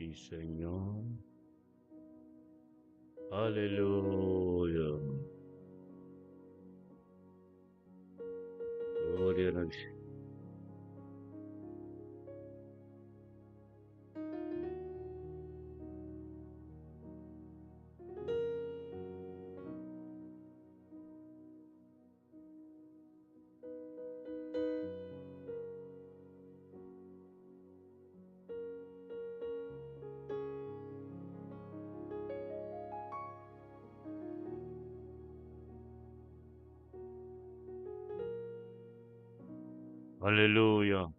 sí, Señor. Aleluya. Gloria a Dios. Aleluya.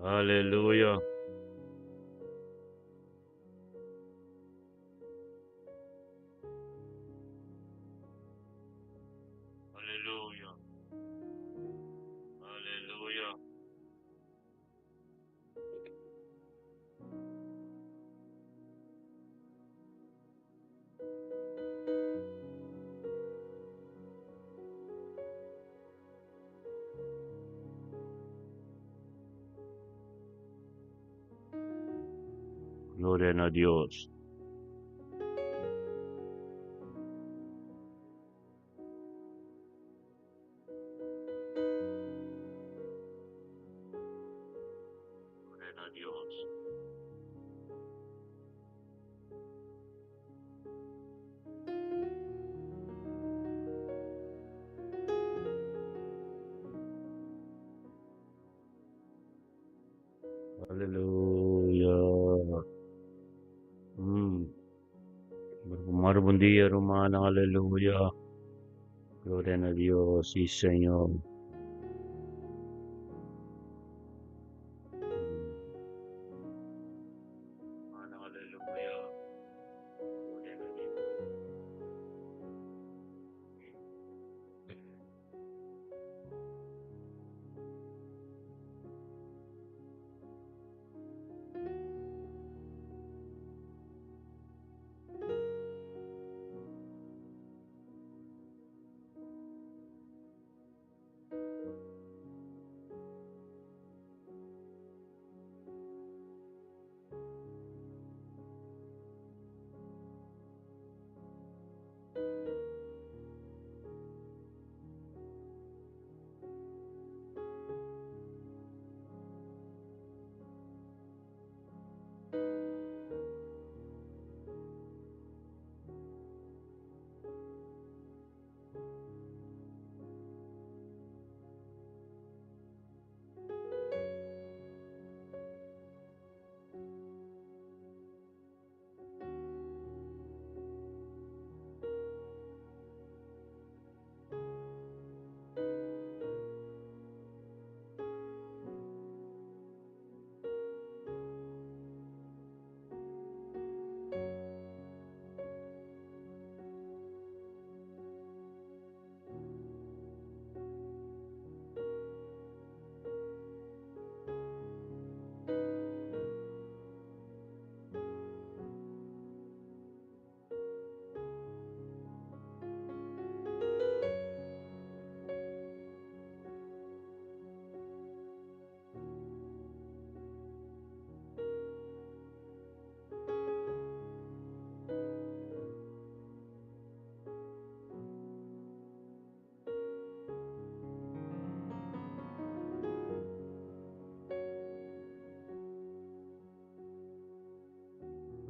Aleluya. Aleluya. Aleluya. Gloria a Dios. Gloria a Dios. Aleluya. Buen día, hermana. Aleluya. Gloria a Dios. Sí, Señor. Aleluya. Gloria a Dios.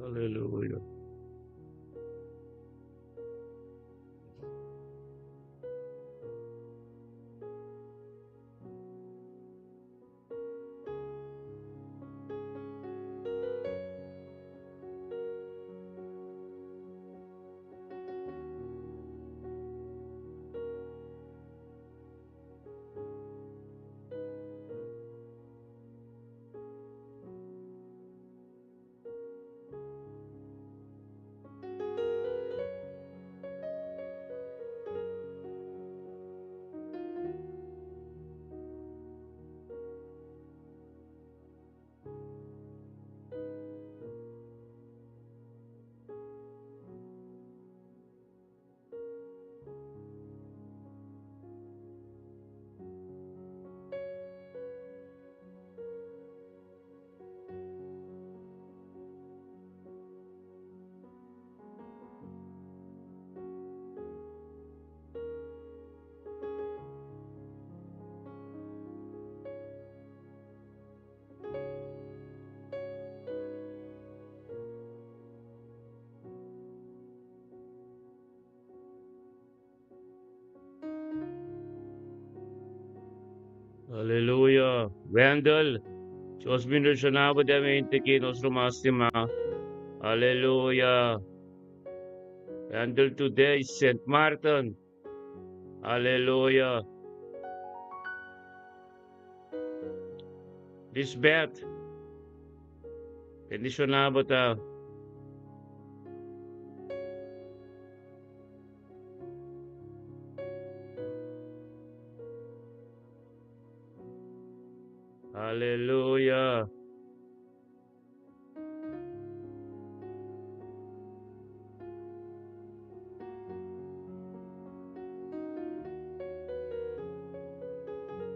Aleluya. Aleluya. Randall, Diyos minunsyonabo damente que nostro Massima. Aleluya. Randall today, St. Martin. Aleluya. Lisbeth, bendisyonabo ta. Aleluya.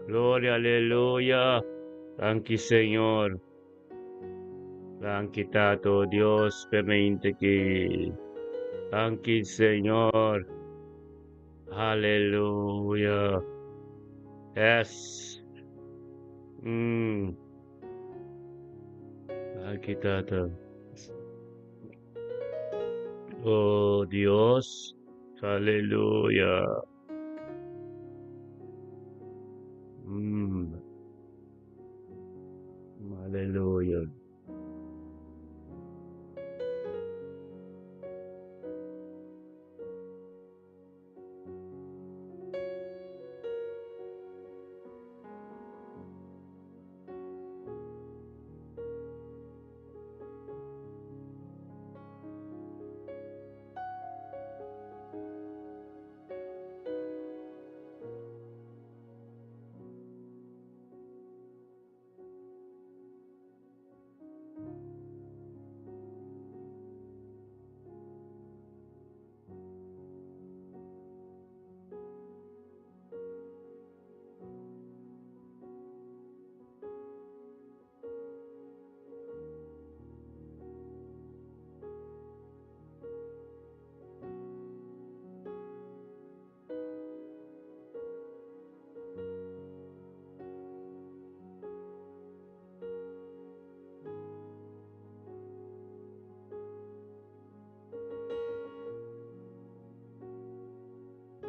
Gloria, aleluya. Thank you, Señor. Thank you, Tato Dios, permente que. Thank you, Señor. Aleluya. Yes. Thank you, Tato. Oh, Dios. Aleluya. Aleluya.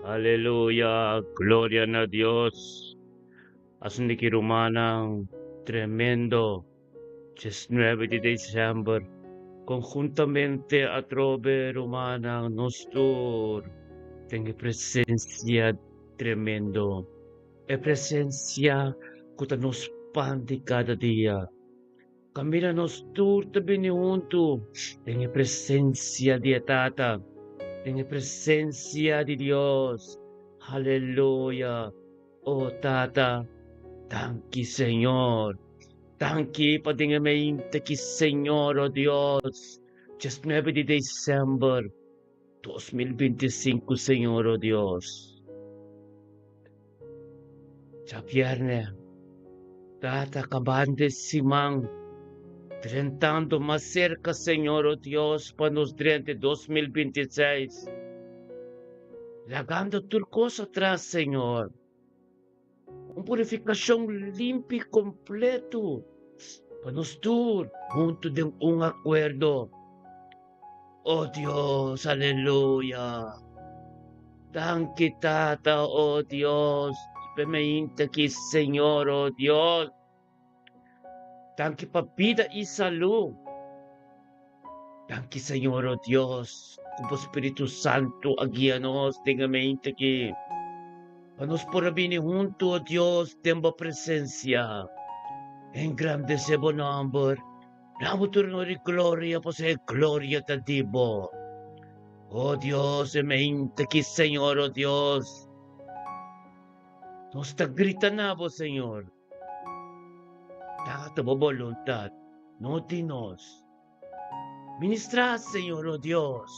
Aleluya, gloria a Dios. Asun ni Romanang tremendo 19 de diciembre, conjuntamente a trove Romanang nostur, tenga presencia tremendo, e presencia que nos pandi cada dia. Camina nos tur também junto, tenga presencia de Tata. En la presencia de Dios. Aleluya. Oh, Tata. Thank you, Señor. Thank you, patingamente que Señor, oh Dios. 19 de diciembre 2025, Señor, oh Dios. Ya viernes. Tata, acabando simán. Tentando más cerca, Señor, oh Dios, para nos 2026. Largando tudo coisa atrás, Senhor. Uma purificação limpa e completo. Para nós todos, junto de acordo. Oh Deus, aleluia. Thank you, Tata, oh Deus. Permita que, Senhor, oh Deus. Thank you para vida e saúde. Thank you, Senhor, oh Deus. Como Espírito Santo, guia-nos, tenha mente que nos por venir junto, oh Dios, tenga presencia. Engrandece buen nombre. Damos tu honor y gloria, pues es gloria a ti. Oh Dios, mente que Señor, oh Dios. Nos está gritando, Señor. Date tu voluntad. No dinos. Ministra, Señor, oh Dios.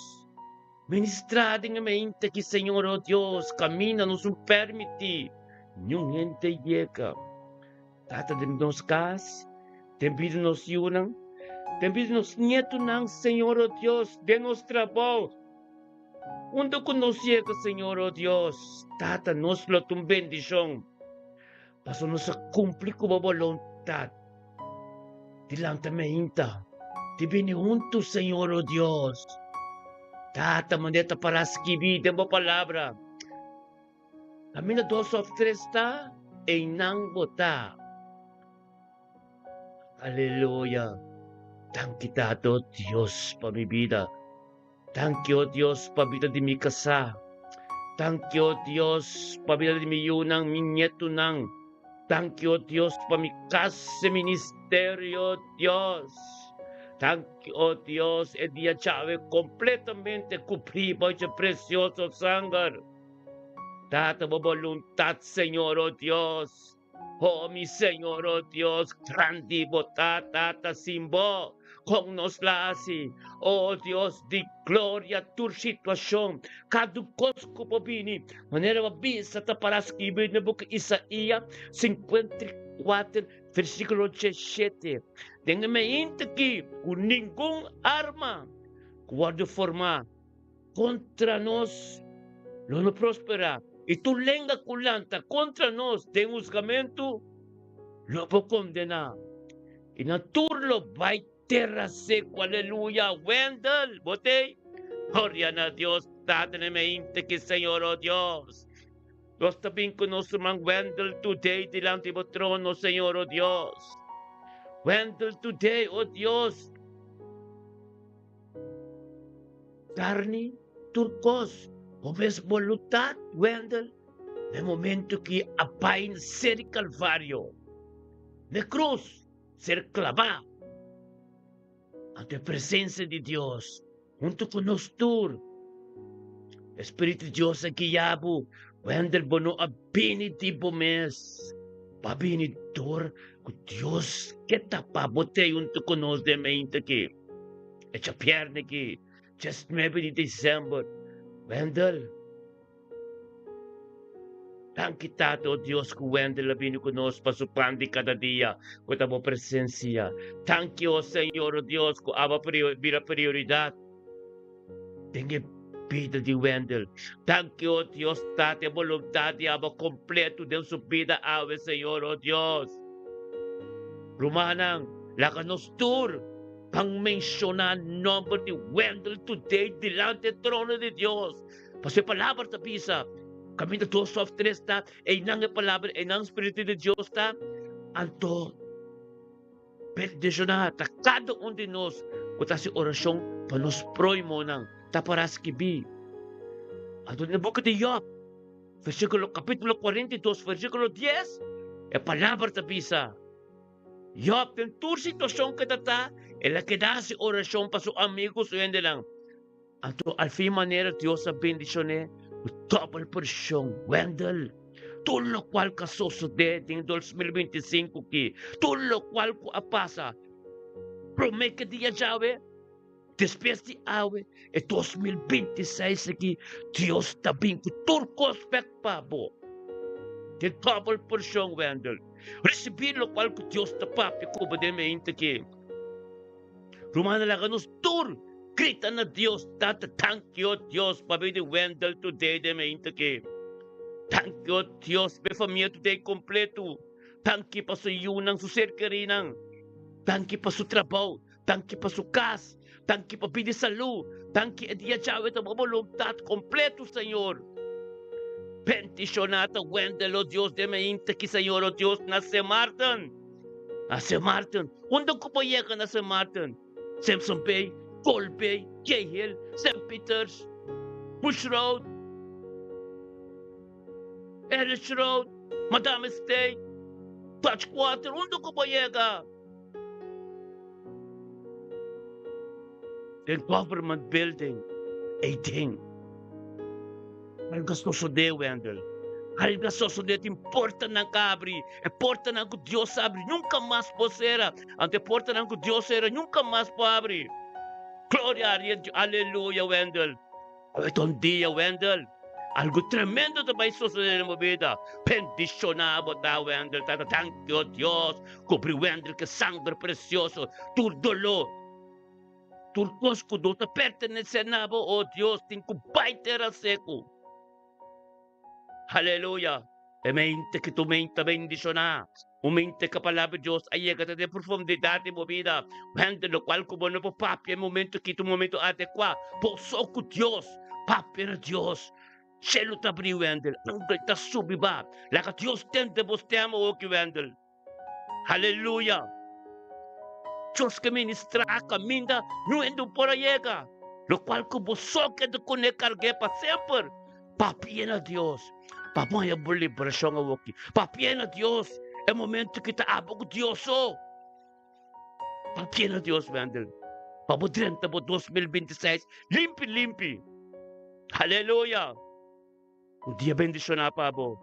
Ministrar en mente que Señor, oh Dios, camina, nos permite. Nenhum gente llega. Tata de nos cas, tembido nos yunan, tembido nos nieto nang, Señor, oh Dios, de nos trabajo. Onde que nos llega, Señor, oh Dios, Tata, nos lo tum bendición. Paso nos cumplir como voluntad. Dilantamente, te viene junto, Señor, oh Dios. Tata, maneta para escribir de uma palavra. Camina 2 ou 3, tá? ay nang bota. Hallelujah. Thank you, Tato, Dios, pamibida. Thank you, Dios, pabida di mi kasa. Thank you, Dios, pabida di mi yunang minyeto nang. Thank you, Dios, pamikas sa ministerio, Dios. Thank you, Dios, e dia chave completamente cuprido ese precioso sangue. Tata mo voluntad, Señor, oh Dios. Oh, mi Señor, oh Dios, grandi botata simbo, con nos lasi. Oh Dios, di gloria tu situación. Kadukos ko po bini. Manera mabisa ta para escribir na book Isaías 54, versículo 17. Tenga mente que con ningún arma guardo forma contra nos no prospera. E tu lenga kulanta contra nós tem juzgamento, lobo condena. E na turlo vai terra seco, aleluia. Wendel, botei. Gloria a Dios, date na mente que Senhor, oh Dios. Nós também conosco, man, Wendel, today, dilante do trono, Senhor, oh Dios. Wendel, today, oh Dios. Carne, turcos. Homes voluntad, Wendel, no momento que apain ser calvario, de cruz, ser clavado, ante a presença de Deus, junto com nós todos, Espírito de Deus aqui yabo, Wendel bono a benitivo mes, pabinitor, com Deus que tapa, botei junto com nós de mente aqui, e a perna aqui, just 9 de dezembro, Wendel, thank you, Tato, Dios, que Wendel labini conosco, pasupandi cada dia, com a tua presença. Thank you, Senhor, Deus, que aba vira prioridade. Tenha vida de Wendel. Thank you, Deus, Tato, a vontade aba completo de sua vida, ave, Senhor, oh Deus. Rumanang, lakanos tur, pang mencionar nombre de Wendel today, delante del trono de Dios. Pasé palabra sa pisa. Kami na dos of tres ta, ay nang palabra, ay nang Espiritu de Diyos ta, anto, bendisyon ta, kada un de nos, kuta si orasyon, panos proy mo nang, taparas kibi. Anto na book de Job, capítulo 42, versículo 10, e palabra ta bisa. Job, ten tur sitwasyon ka ta, e la queda si orasyon pa su amigos, o yan lang. Anto, al fin manera, Dios sa bendisyon double porción, Wendel. Todo lo cual que sucede en 2025 que todo lo cual que pasa, promete que día ya ve, después de ave, en 2026 aquí, Dios también con todo aspecto pabo. De double porción, Wendel. Recibir lo cual que Dios te papi, como de mente que Romana la ganos tur. Grita na Dios, tata, thank you, Dios, papi de Wendel today, de mente que. Thank you, Dios, me familia today completo. Thank you pa sa yunang su ser karinang. Thank you pa su trabaho. Thank you pa su kas. Thank you pa pidi salud. Thank you, edia chawet ang voluntad completo, Señor. Bendicionata, Wendel, oh Dios, de mente que, Señor, oh Dios, nace Martin. Nace Martin. Undang ko pa yeka nace Martin? Simpson Bay. Colby, Cahill, St. Peters, Bush Road, Ellis Road, Madame State, Touch Quarter, undo ko ba yega? The government building, 18. Ang gastoso de, Wendel. Ang gastoso de, importa ng kabri, importa ng Diyos abri, nunca más posera. Ang importa ng Diyos era, nunca más po abri. Gloria a Dios, aleluya, Wendel. Ito un día, Wendel. Algo tremendo te va a suceder en mi vida. Bendicionado, Wendel. Thank you, Dios. Cubrí, Wendel, que sangre precioso. Tu dolor. Tu cosco no te pertenece a oh Dios. Tengo baitera seco. Aleluya. E mente que tu mente bendicionada. Umente ka palabra Diyos ay agad de profundidad de mo vida. Wendel, lo cual como no po papi, el momento que tu momento adecuado. Poso ko Diyos. Papi na Diyos. cielo t'abri, Wendel. Angal ta subiba. Lakat Diyos tente bostiamo oki, Wendel. Hallelujah. Diyos ka ministra kaminda nuendo porayega. Lo cual ko busok ito kunekarge pa sempre. Papien a Diyos. Papaya mo liberasyon ang waki. Papien a Diyos. E momento kita abog Diyoso. Papien a Diyos, Wendel. Pabudrenta mo 2026. Limpi-limpi. Hallelujah. Un dia bendisyon na pa bo.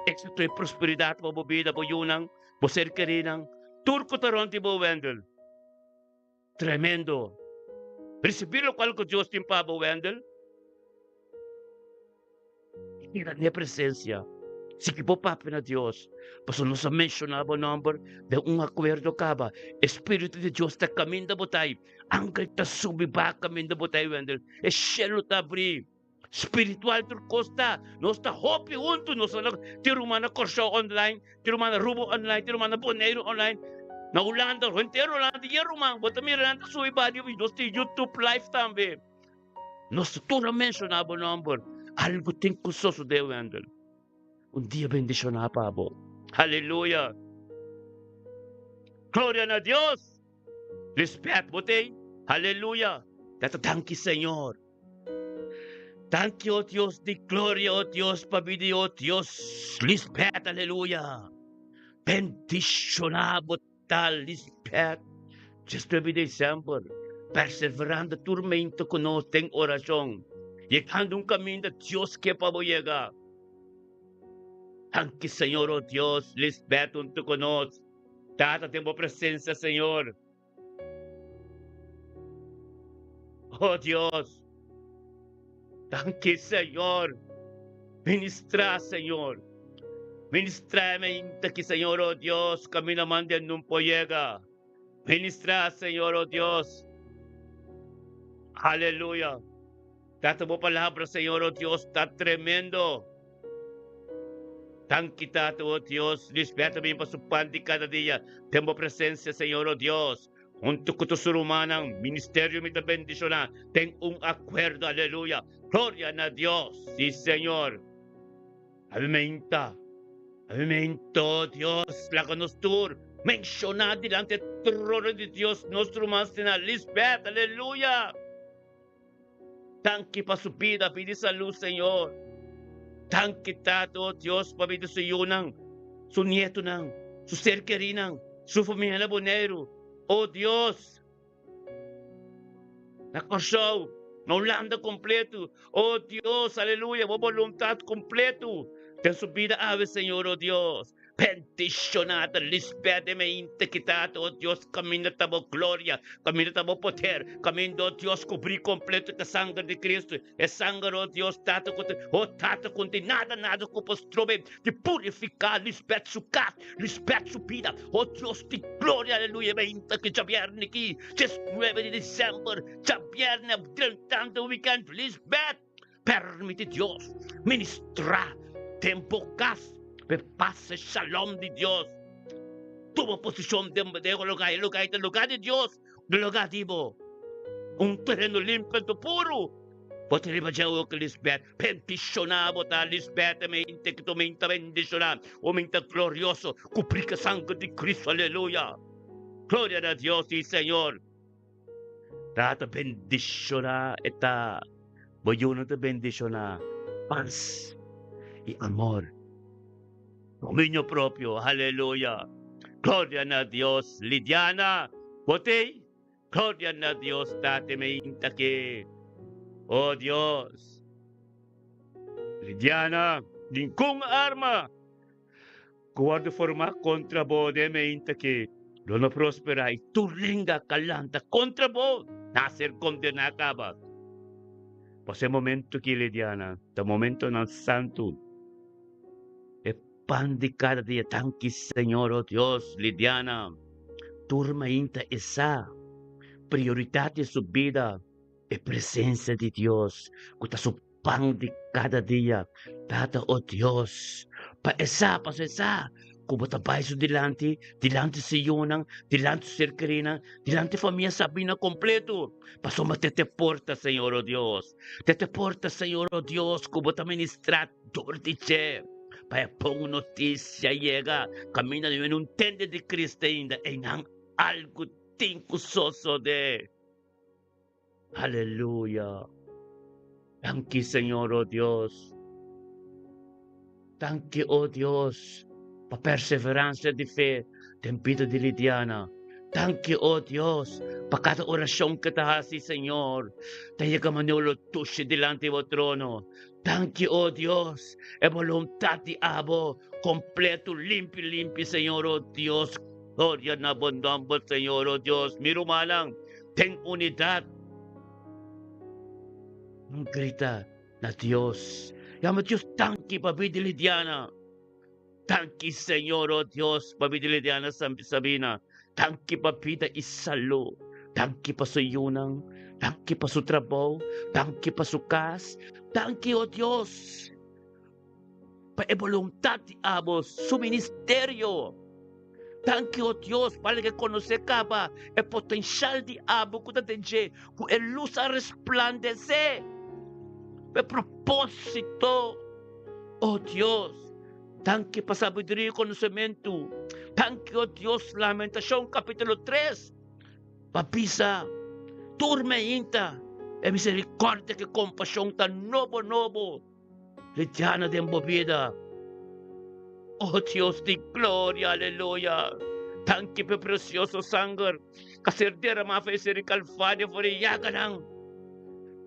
Éxito e prosperidad mo bida po yunang. Boser ka rinang. Turco taronti mo, Wendel. Tremendo. Recibir lo cual ko Diyos timpa mo, Wendel. Ikira niya presensya. Sige po, Papa na Diyos. Pasunod sa mentionable number, de un acuerdo ka ba? Espiritu de Diyos ta kaminda mo tayo. Angkal ta subiba kaminda mo tayo, Wendel. E cielo ta abri. Spiritual turcosta. Nos ta hopi unto. Nos ta tirumana Corso online. Tirumana Rubo online. Tirumana Bonero online. Na Ulanda, entero Ulanda, Yerumang, Botamiranda, Suibadi, nos ta YouTube live tambe. Nos ta mentionable number. Algo tinko soso de Wendel. Un dia bendisyon na pa po. Hallelujah. Gloria a Dios. Respect mo te. Hallelujah. Thank you, Señor. Thank you, oh Dios, di gloria, oh Dios, pabidi, oh Dios. Respect, hallelujah. Bendicionado tal, respect. Just every December. Perseverando tormento con nos ten oración. Llegando un camino de Dios que paboyega. Thank you, Señor, oh Dios, respect unto con nos. Tata, tengo presencia, Señor. Oh Dios. Thank you, Señor. Ministra, Señor. Ministrame aquí, Señor, oh Dios. Camina mande num poyega. Ministra, Señor, oh Dios. Aleluya. Tata mo palabra, Señor, oh Dios, está tremendo. Thank you, Tata, oh Dios. Respétame para su pandi cada día. Tengo presencia, Señor, oh Dios. Junto con tu surumanang ministerio mi te bendiciona. Ten un acuerdo, aleluya. Gloria a Dios. Sí, Señor. Avimenta. Avimento, Dios. La conostur. Menciona delante del trono de Dios. Nuestro Master Lisbeth. Aleluya. Thank you para su vida. Pide salud, Señor. Thank you, Tato, Dios, para vida su yunang. Su nieto nang. Su ser querinang. Su familia bonero. Oh Dios, nakasyaw, naulanda completo. Oh Dios, aleluya, mo voluntad completo. Ten su vida ave, Señor, oh Dios. Bendicionada, lispedeme intequitado, oh Dios, camina tamo gloria, camina tamo poder, camino, oh Dios, cubrir completo com a sangre de Cristo. É sangre, oh Deus, tata conte, nada que postrobe de purificar, lispet su cat, lispet su vida. Oh Dios, de gloria, aleluya, veinta que ya viernes aquí, just 9 de diciembre, ya viernes, tanto weekend, lispet, permite Dios, ministrar, tempo cas, paz, shalom de Dios. Toma posición de lugar de Dios, de lugar divo. Un terreno limpio, puro. Poteri ba jawo que Lisbeth, bendicionado ta Lisbeth, me minta bendicionado, o minta glorioso, cuprica sangre de Cristo, aleluya. Gloria a Dios y Señor. Tata bendiciona eta, boyuno te bendiciona, paz y amor. Dominio propio, aleluya. Gloria a Dios, Lidiana, bote, gloria a Dios, tate me inta que, oh Dios, Lidiana, ningún arma, guarda forma contra bode me inta que, no prospera y tu linga calanta contra vos, nacer condenada ba. Pase momento que Lidiana, ta momento ng santo, pan de cada día, tanque, Señor, oh Dios, Lidiana, turma inta esa, prioridad de su vida, es presencia de Dios, cuta su pan de cada día, data, oh Dios, pa esa, kumatabay sa dilante sa Yunang, dilante sa Sirkerina, dilante família Sabina completo. Paso mateteporta, Senhor, oh Deus. Teteporta, Senhor, oh Deus, kumata ministrat, dortiche. Para pong notícia llega, camina en un tende de Cristo ainda, en algo tincusoso de. Aleluya. Thank you, Señor, oh Dios. Thank you, oh Dios, pa perseverancia de fe, tempito di Lidiana. Thank you, oh Dios, pa cada orasyon que tahasi, Señor. Tayo ka manolo tushe delante mo trono. Thank you, oh Dios, e voluntad di abo, completo, limpi, Señor, oh Dios. Gloria na bondambo, Señor, oh Dios. Mirumalang, ten unidad. Grita na Dios. Llama Dios, tanki pabidi Lidiana. Tanki, Señor, oh Dios, pabidi Lidiana Sabina. Tanki papida isalo. Tanki pa sa yunang. Tanki pa sa trabaho. Tanki pa sa kas. Tanki, oh Dios. Pa e voluntad di abo, su ministerio. Tanki, oh Dios, para que conocer caba e potencial di abo kuda denje, ku e luz a resplandecer. Pe propósito, oh Dios, tanque para sabiduría y conocimiento, tanque, oh Dios, Lamentación capítulo 3, papisa, tormenta, e misericordia que compasión tan novo, Lidiana de embobida, oh Dios de gloria, aleluya, tanque pe precioso sangre, caserdera ma fez el calvario por yaganang,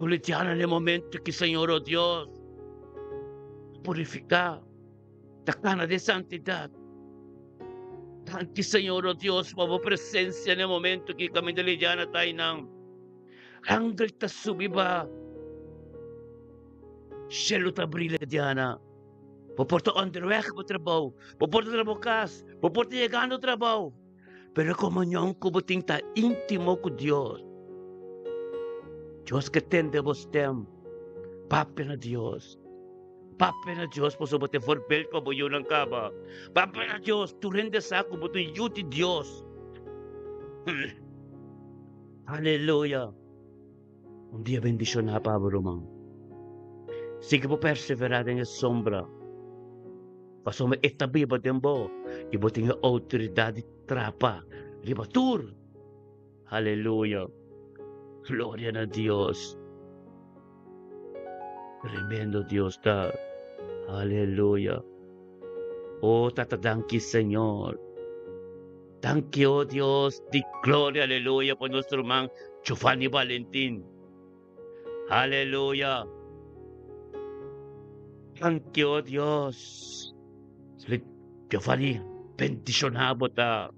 Lidiana en el momento que Señor, oh Dios, purificar, takana de santidad. Tanti, Señor, oh Dios, por presencia en el momento que kami de Lidiana tayo ng hanggang ta subiba. Shelo ta brilha, Lidiana. Poporto underweg po trabaho. Poporto trabaho kas. Poporto llegando trabaho. Pero comunión kubuting ta intimo ko Dios. Dios que tende vos tem. Papi na Dios. Papi na Diyos po sa bote forbel ko bo yun ang kaba. Papi na Diyos, turende sa ako bote yuti Diyos. Hallelujah. Un día bendición na Pablo Román. Sige po perseverar en sombra. Paso me etabi ba tembo. Ibo tinga autoridad trapa. Libatur. Hallelujah. Gloria na Dios. Tremendo Dios ta. Aleluya. Oh, tatadangki, Señor. Thank you, oh Dios. Di gloria, aleluya, por nuestro hermano Giovanni Valentin. Aleluya. Thank you, oh Dios. Giovanni, bendicionado ta.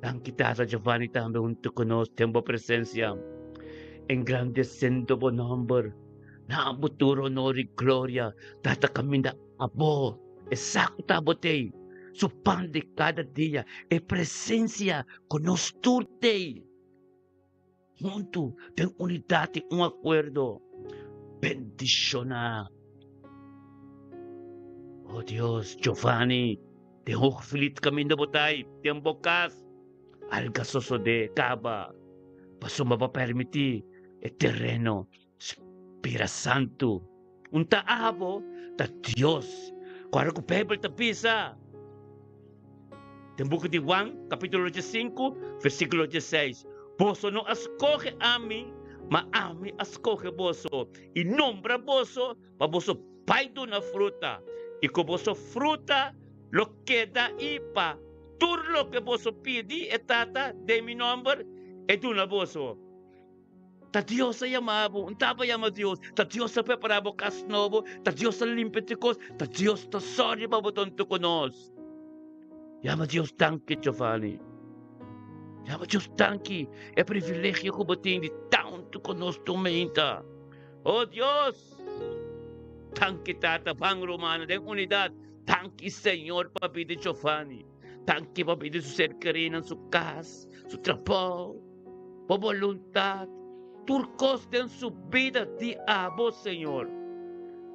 Thank you, Tata Giovanni, también junto con nosotros, tiempo presencia. Engrandecendo po number. Naabuturo nori gloria. Tata kami na abo. Esako tabote. Supande cada dia. E presencia conosturte. Junto. Ten unidade, un acuerdo. Bendiciona. Oh Dios, Giovanni. Te hukfilit kami na botay. Ten bokas. Alga sosode kaba. Paso mapapermiti. E terreno, Spira Santo, un taabo ta Dios, quando que Bible ta pisa. Tem book de Juan, capítulo 5, versículo 16. Boso não escoge a mim, mas a mim escoge boso. E nombra boso, para boso pai do na fruta. E com boso fruta, lo queda ipa. Tur lo que boso pidi, e tata, de mi nombre, e do na boso. Ta Dios sa yamabo, unta pa yama Dios, ta Dios sa preparabo kas novo, ta Dios sa limpitikos, ta Dios ta sorry pa boton to konos. Yama Dios tanki, Giovanni. Yama Dios tanki, e privilegio ko boting di taon to konos tumenta. Oh Dios, tanki tata, pang romano, den unidad, tanki Señor papidi Giovanni, tanki papidi su Sirkerina, su kas, su trabajo, po voluntad, turcos en su vida, diabo, Señor.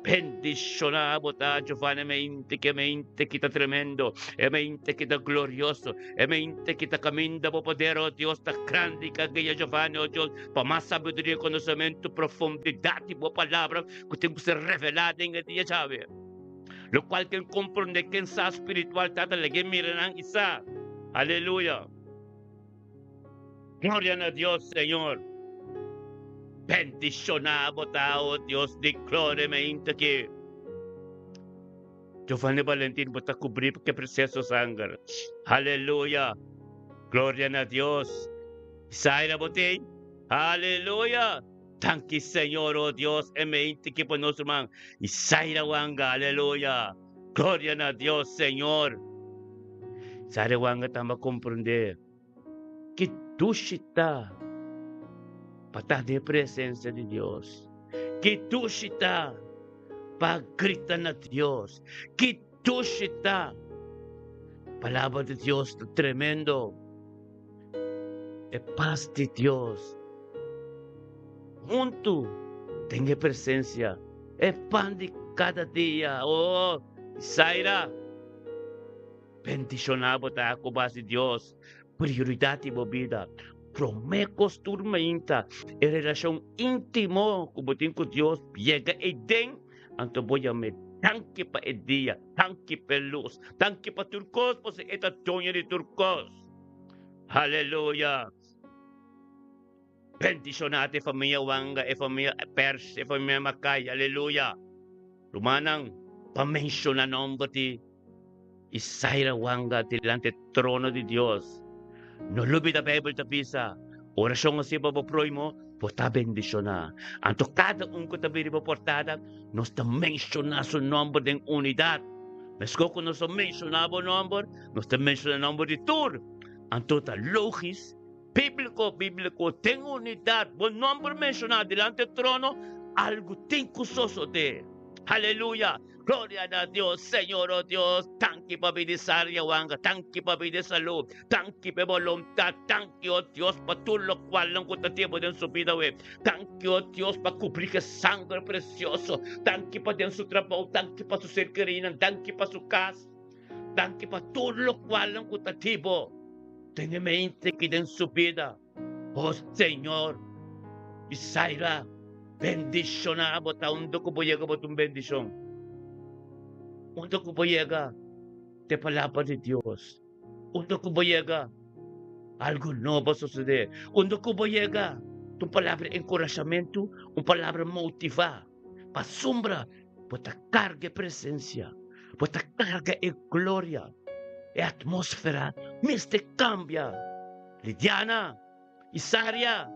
Bendicionamos a Giovanni, mente kita tremendo, mente kita glorioso, mente kita caminda po poder, oh Dios, ta grande kagaya Giovanni, oh Dios, pa más sabiduría, conocimiento, profundidad y po palabra, que tengo ser revelada en el día, sabe. Lo cual quien comprende que sa espiritual tata lagi miran ang isa. Aleluya. Gloria a Dios, Señor. Bendicionamos a oh Dios, de gloria mente que Giovanni Valentin puta cubrir que proceso sangre. Aleluya. Gloria a Dios. Isaira botei. Aleluya. Thank you, Señor, oh Dios, mente que por nuestro man. Isaira wanga, aleluya. Gloria a Dios, Señor. Isaira wanga tama comprender que tú está para de presencia de Dios. Que tú está para gritar a Dios. Que tú está. Palabra de Dios tremendo. Es paz de Dios. Junto tenga presencia. Es pan de cada día. Oh, Isaira. Bendicionado ta ako base Dios. Prioridad de vida. Promecos turmenta. En relación íntimo como tengo con Dios. Llega y den. Anto voy a me tanque pa el día. Tanque pa luz. Tanque pa turcos. Pues esta doña de turcos. Aleluya. Bendicionate familia Wanga, familia Pers, familia Makay, aleluya. Lumanang, pamensyona nombre ti Isaira Wanga delante trono de Dios. No lubi da Bible ta pisa. Orasyon nga si Baba Proy mo, puta bendiciona. Anto cada ko tabiri po portada, nos ta mensyona su nombre de unidad. Mesko ko nos ta mensyonabo nombre, nos ta mensyona nombre de tur. Anto ta logis, bíblico, tengo unidad, buen nombre mencionado delante del trono, algo tengo de. Aleluya, gloria a Dios, Señor, oh Dios, tanque para bendecir Yawanga, tanque para bendecir salud, tanque para voluntad, tanque, oh Dios, para todo lo cual no encuentra tiempo de su vida, tanque, oh Dios, para cubrir que sangre precioso, tanque para su trabajo, tanque para su ser querido, tanque para su casa, tanque para todo lo cual no encuentra tiempo. Tenga mente que den su vida. Oh Señor, Isaira, bendicionamos a un doco llega por tu bendición. Un doco llega de palabra de Dios. Un doco llega algo nuevo suceder. Un doco llega tu palabra encorajamiento, una palabra motivar. Para sombra, por ta carga presencia, por ta carga de gloria. E atmosfera, miste cambia. Lidiana, Isaria,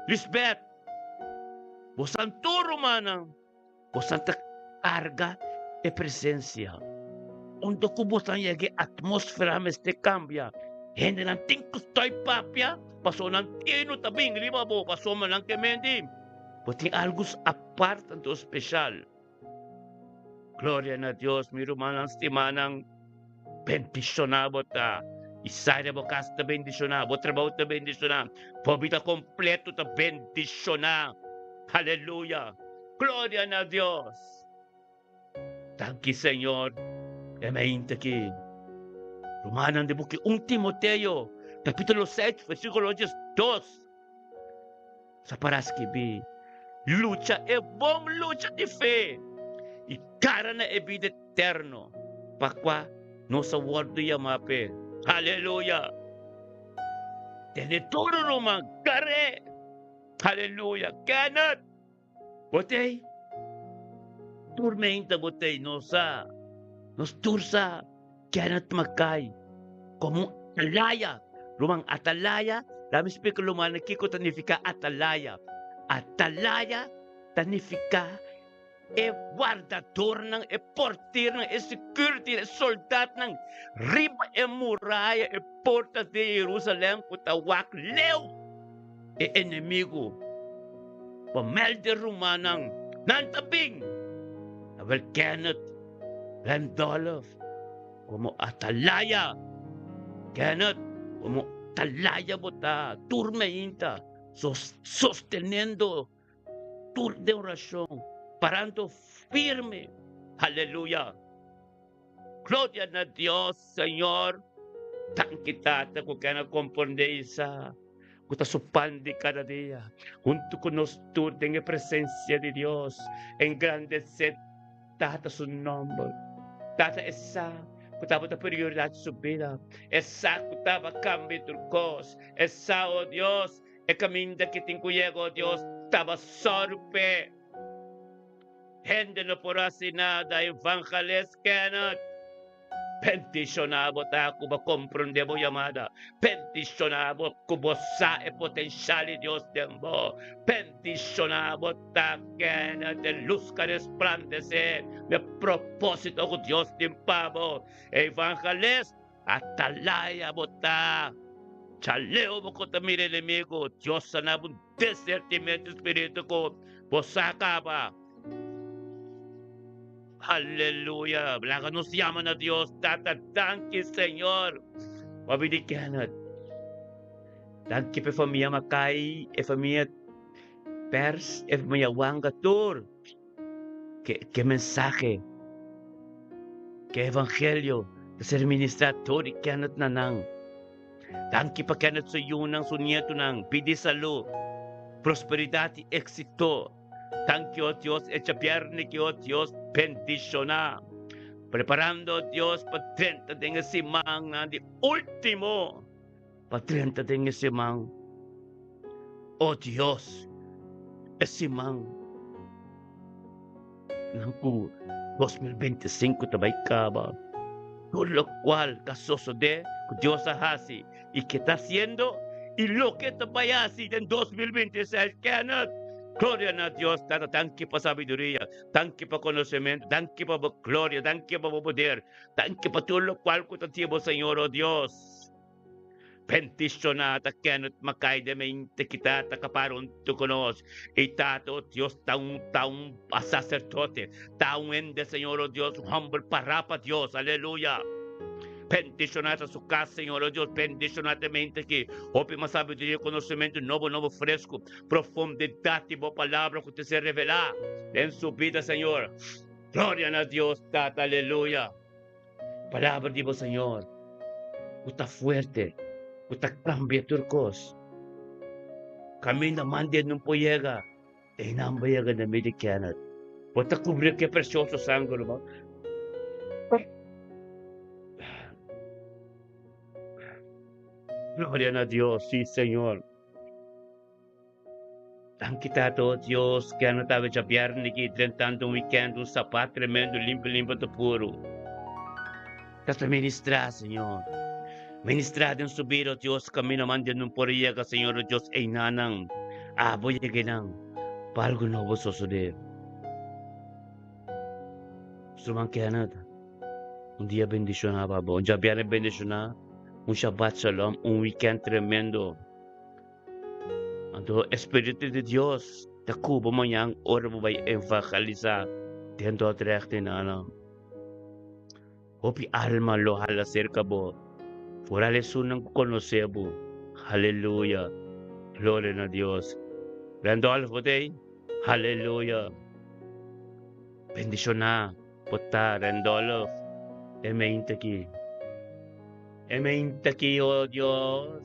Lisbeth, Bosanturo manang, Bosanta carga e presencia. Ondo ko bosan yagi atmosfera miste cambia. Hende nan tingko stoy papia, paso nan tino tabing lima bo, paso man lang kemendi. Buting algo aparte to special. Gloria na Dios, mi rumanang stimanang bendicionado ta. Isaira mo casta bendicionado, trabaho ta bendicionado, pobita completo ta bendicionado. Aleluya. Gloria a Dios. Thank you, Señor. Mente que Romanan de buque 1 Timoteo, capítulo 6, versículo 2. Sa paras que vi, lucha é bom lucha de fe. E cara na é vida eterno. Pakwa, nossa word yamape. Aleluya. Tene todo naman, kare. Aleluya. Kanat. Botei. Turmenta botei, nosa. Nos tursa. Kanat makay. Como atalaya. Lumang atalaya. Dami speak luman, nakiko tanifika atalaya. Atalaya, tanifika e guardador ng e portir ng e security e soldat ng riba e muraya e porta de Jerusalem kutawak leo e enemigo pamel de Romanang nantabing Abel Kenneth Randolph como atalaya Kenneth como atalaya bota turmenta sosteniendo tour de oración parando firme. Aleluya. Gloria a Dios, Señor. Tan kitata ko kaya na comprende isa. Kuta supandi cada día. Junto con nosotros en la presencia de Dios. Engrandecer tata su nombre. Tata esa. Kutaba ta prioridad su vida. Esa kutaba cambio turcos. Esa, oh Dios. E caminda que te oh Dios. Taba sorpe. Gente no por así nada. Evangelist cannot. Pensionabo ta kuba comprendebo llamada. Pensionabo kubo sa e potenciale Dios tembo. Pensionabo ta kena de luz que resplandece. De propósito con Dios timpabo. Evangelist atalaya bota. Chaleo mo ko tamir enemigo. Dios sanabun desertimento espíritu ko. Bosaka ba. Aleluya. Blanca nos llaman a Dios. Tata, danke, Señor. Mabigyan. Danke pe familia Makai, e familia Pers, e familia Wangatur. Que mensaje, que evangelio, de ser ministrador y que anat nanang. Danke pa kanat sa yunang sunyeto nang pidi salud, prosperidad y éxito. Thank you, Dios, hecha pierna que, oh Dios, bendiciona. Preparando, Dios, para 30 de simang na di último. Para 30 de simang. Oh Dios, simang. Nang ku 2025 tabay ka ba? Por lo cual, casoso de Dios ahasi. Y que está haciendo, y lo que está payasi en 2026, que no. Gloria a Dios, tanque para sabiduría, tanque para conocimiento, tanque para gloria, tanque para poder, tanque para todo lo cual contigo, Señor, oh Dios. Bendicionata que no macay de mente quitata caparon tu conos y tato Dios ta un sacerdote, ta un ende, Señor, oh Dios, humble parapa Dios, aleluya. Bendicionata su casa, Señor, oh Dios, bendicionata mente que hope más sabiduría, conocimiento nuevo fresco, profundidad y palabra que te se revela en su vida, Señor. Gloria a Dios, tata, aleluya. Palabra de Dios, Señor, está fuerte, está cambia turcos. Camina mande no llega, e não llega na americana. Está cubrir que precioso sangre, ¿no? Gloria a Dios, sí, Señor. Tan quitado, Dios, que no estaba ya viernes aquí, tentando un weekend, un zapato tremendo, limpio, de puro. Estás ministrar, Señor. Ministrar en su vida, Dios, camino mande no por llega, Señor, Dios, e nanang. Voy a llegar, para algo nuevo suceder. Suman que nada. Un día bendicionaba, un día viernes bendicionaba. Un Shabbat Shalom, un weekend tremendo. Ando Espíritu de Dios, te cubo mañana, ora voy a evangelizar, tendo rechte nana. Hopi alma lo hala cerca bo, fuera le sunan conocebo. Aleluya, gloria a Dios. Randolfo day, aleluya. Bendiciona, pota Randolph, emeinte aquí, oh Dios.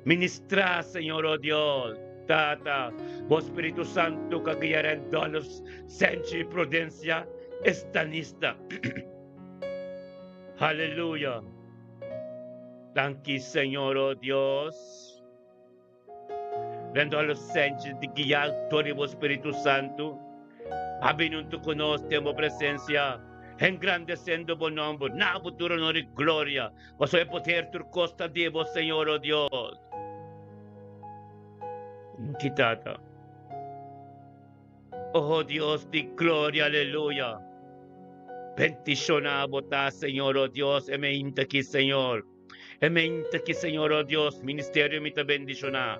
Ministra, Señor, oh Dios, Tata, vos Espíritu Santo, que guiarán todos los senchi y prudencia, estanista. Aleluya. Thank you, Señor, oh Dios. Vendo a los senchi de guiar todo vos Espíritu Santo. Abinundo con nos, tengo presencia. Engrandecendo buen nombre, na futuro honor y gloria. Vos soy poder tu costa de vos, Señor, oh Dios. Quitata. Oh Dios de gloria, aleluya. Bendicionado ta, Señor, oh Dios, emente aquí, Señor. Emente aquí, Señor, oh Dios, ministerio me te bendiciona.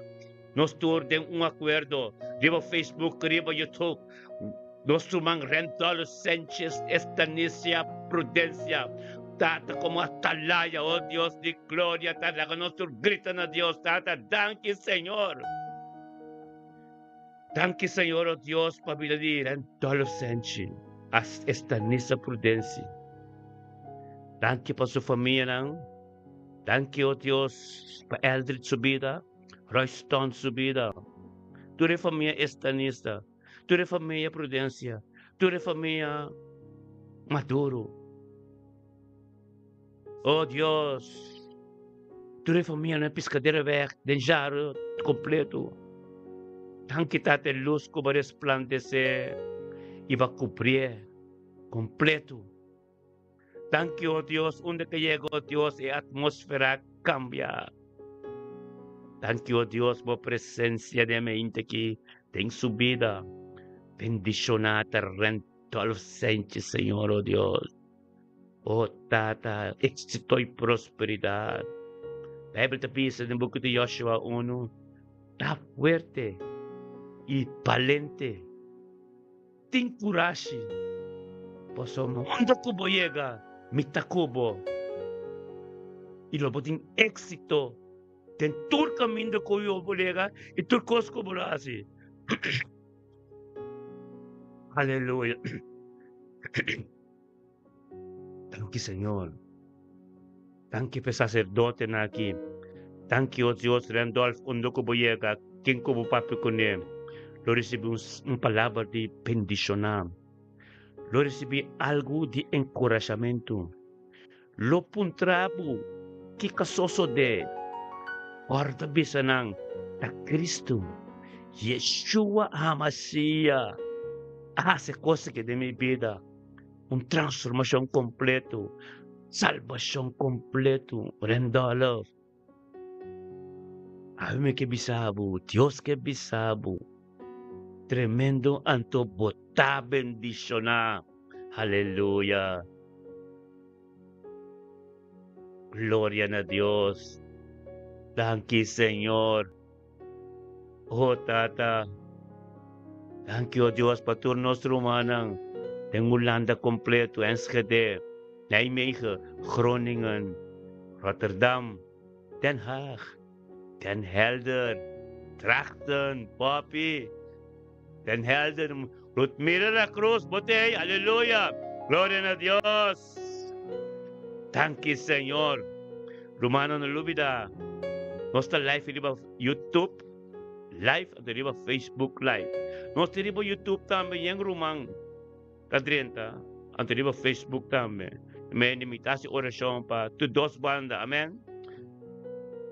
Nos turden un acuerdo. Riba Facebook, riba YouTube. Nos suman rental, Sánchez, estancia, prudencia. Tata como atalaya, oh Dios de gloria, tata, nosotros gritan a Dios, tata, danke, Señor. Tanque, Senhor, ó Deus, para biladir en adolescente, as esta nisa prudencia. Tanque para sua família, não? Tanque, ó Deus, para Eldred subida, Royston subida. Tu família esta nisa, tu família prudência, tu família maduro. Oh Deus, tu família na piscadeira weg, denjaro completo. Tanque tate luz que va resplandecer y va a cubrir completo. Tanque, oh Dios, donde que llega, oh Dios, la atmósfera cambia. Tanque, oh Dios, por presencia de mente que tem subida. Bendicionata rento a los saints, Señor, oh Dios. Oh Tata, éxito y prosperidad. La Biblia te dice en el libro de Joshua 1, está fuerte y valente. Ten coraje. Poso mundo kubo llega, mita kubo. Y lo botin éxito. Ten tur camino ko yo bolega y tur kosko bolasi. Aleluya. Tanque, Señor. Tanque pe sacerdote na aquí. Tanque, oh Dios, Randolph, undo kubo llega, quien kubo papi con él. Lo recibí un palabra de bendición. Lo recibí algo de encorajamiento. Lo puntrabo que kasoso de orta bisa ng ta Cristo, Yeshua HaMashiach, hace cosas que de mi vida, una transformación completo, salvación completo, rendalo. Ame que bisabo, Dios que bisabo, tremendo anto bota bendición. Aleluya. Gloria a Dios. Thank you, Señor. Oh, Tata. Thank you, Dios, patur nostro manang. Tengo landa completo, Enschede, Nijmegen, Groningen, Rotterdam, Den Haag, Den Helder, Drachten, Papi, Den Helder, Ludmila la Cruz, Botey, aleluya. Gloria a Dios. Thank you, Señor. Romano na lubida. Nosta live di ba YouTube live at di ba Facebook live. Nosta di ba YouTube tambe yang rumang kadrienta at di ba Facebook tambe. May imitasi orasyon pa to dos banda. Amen.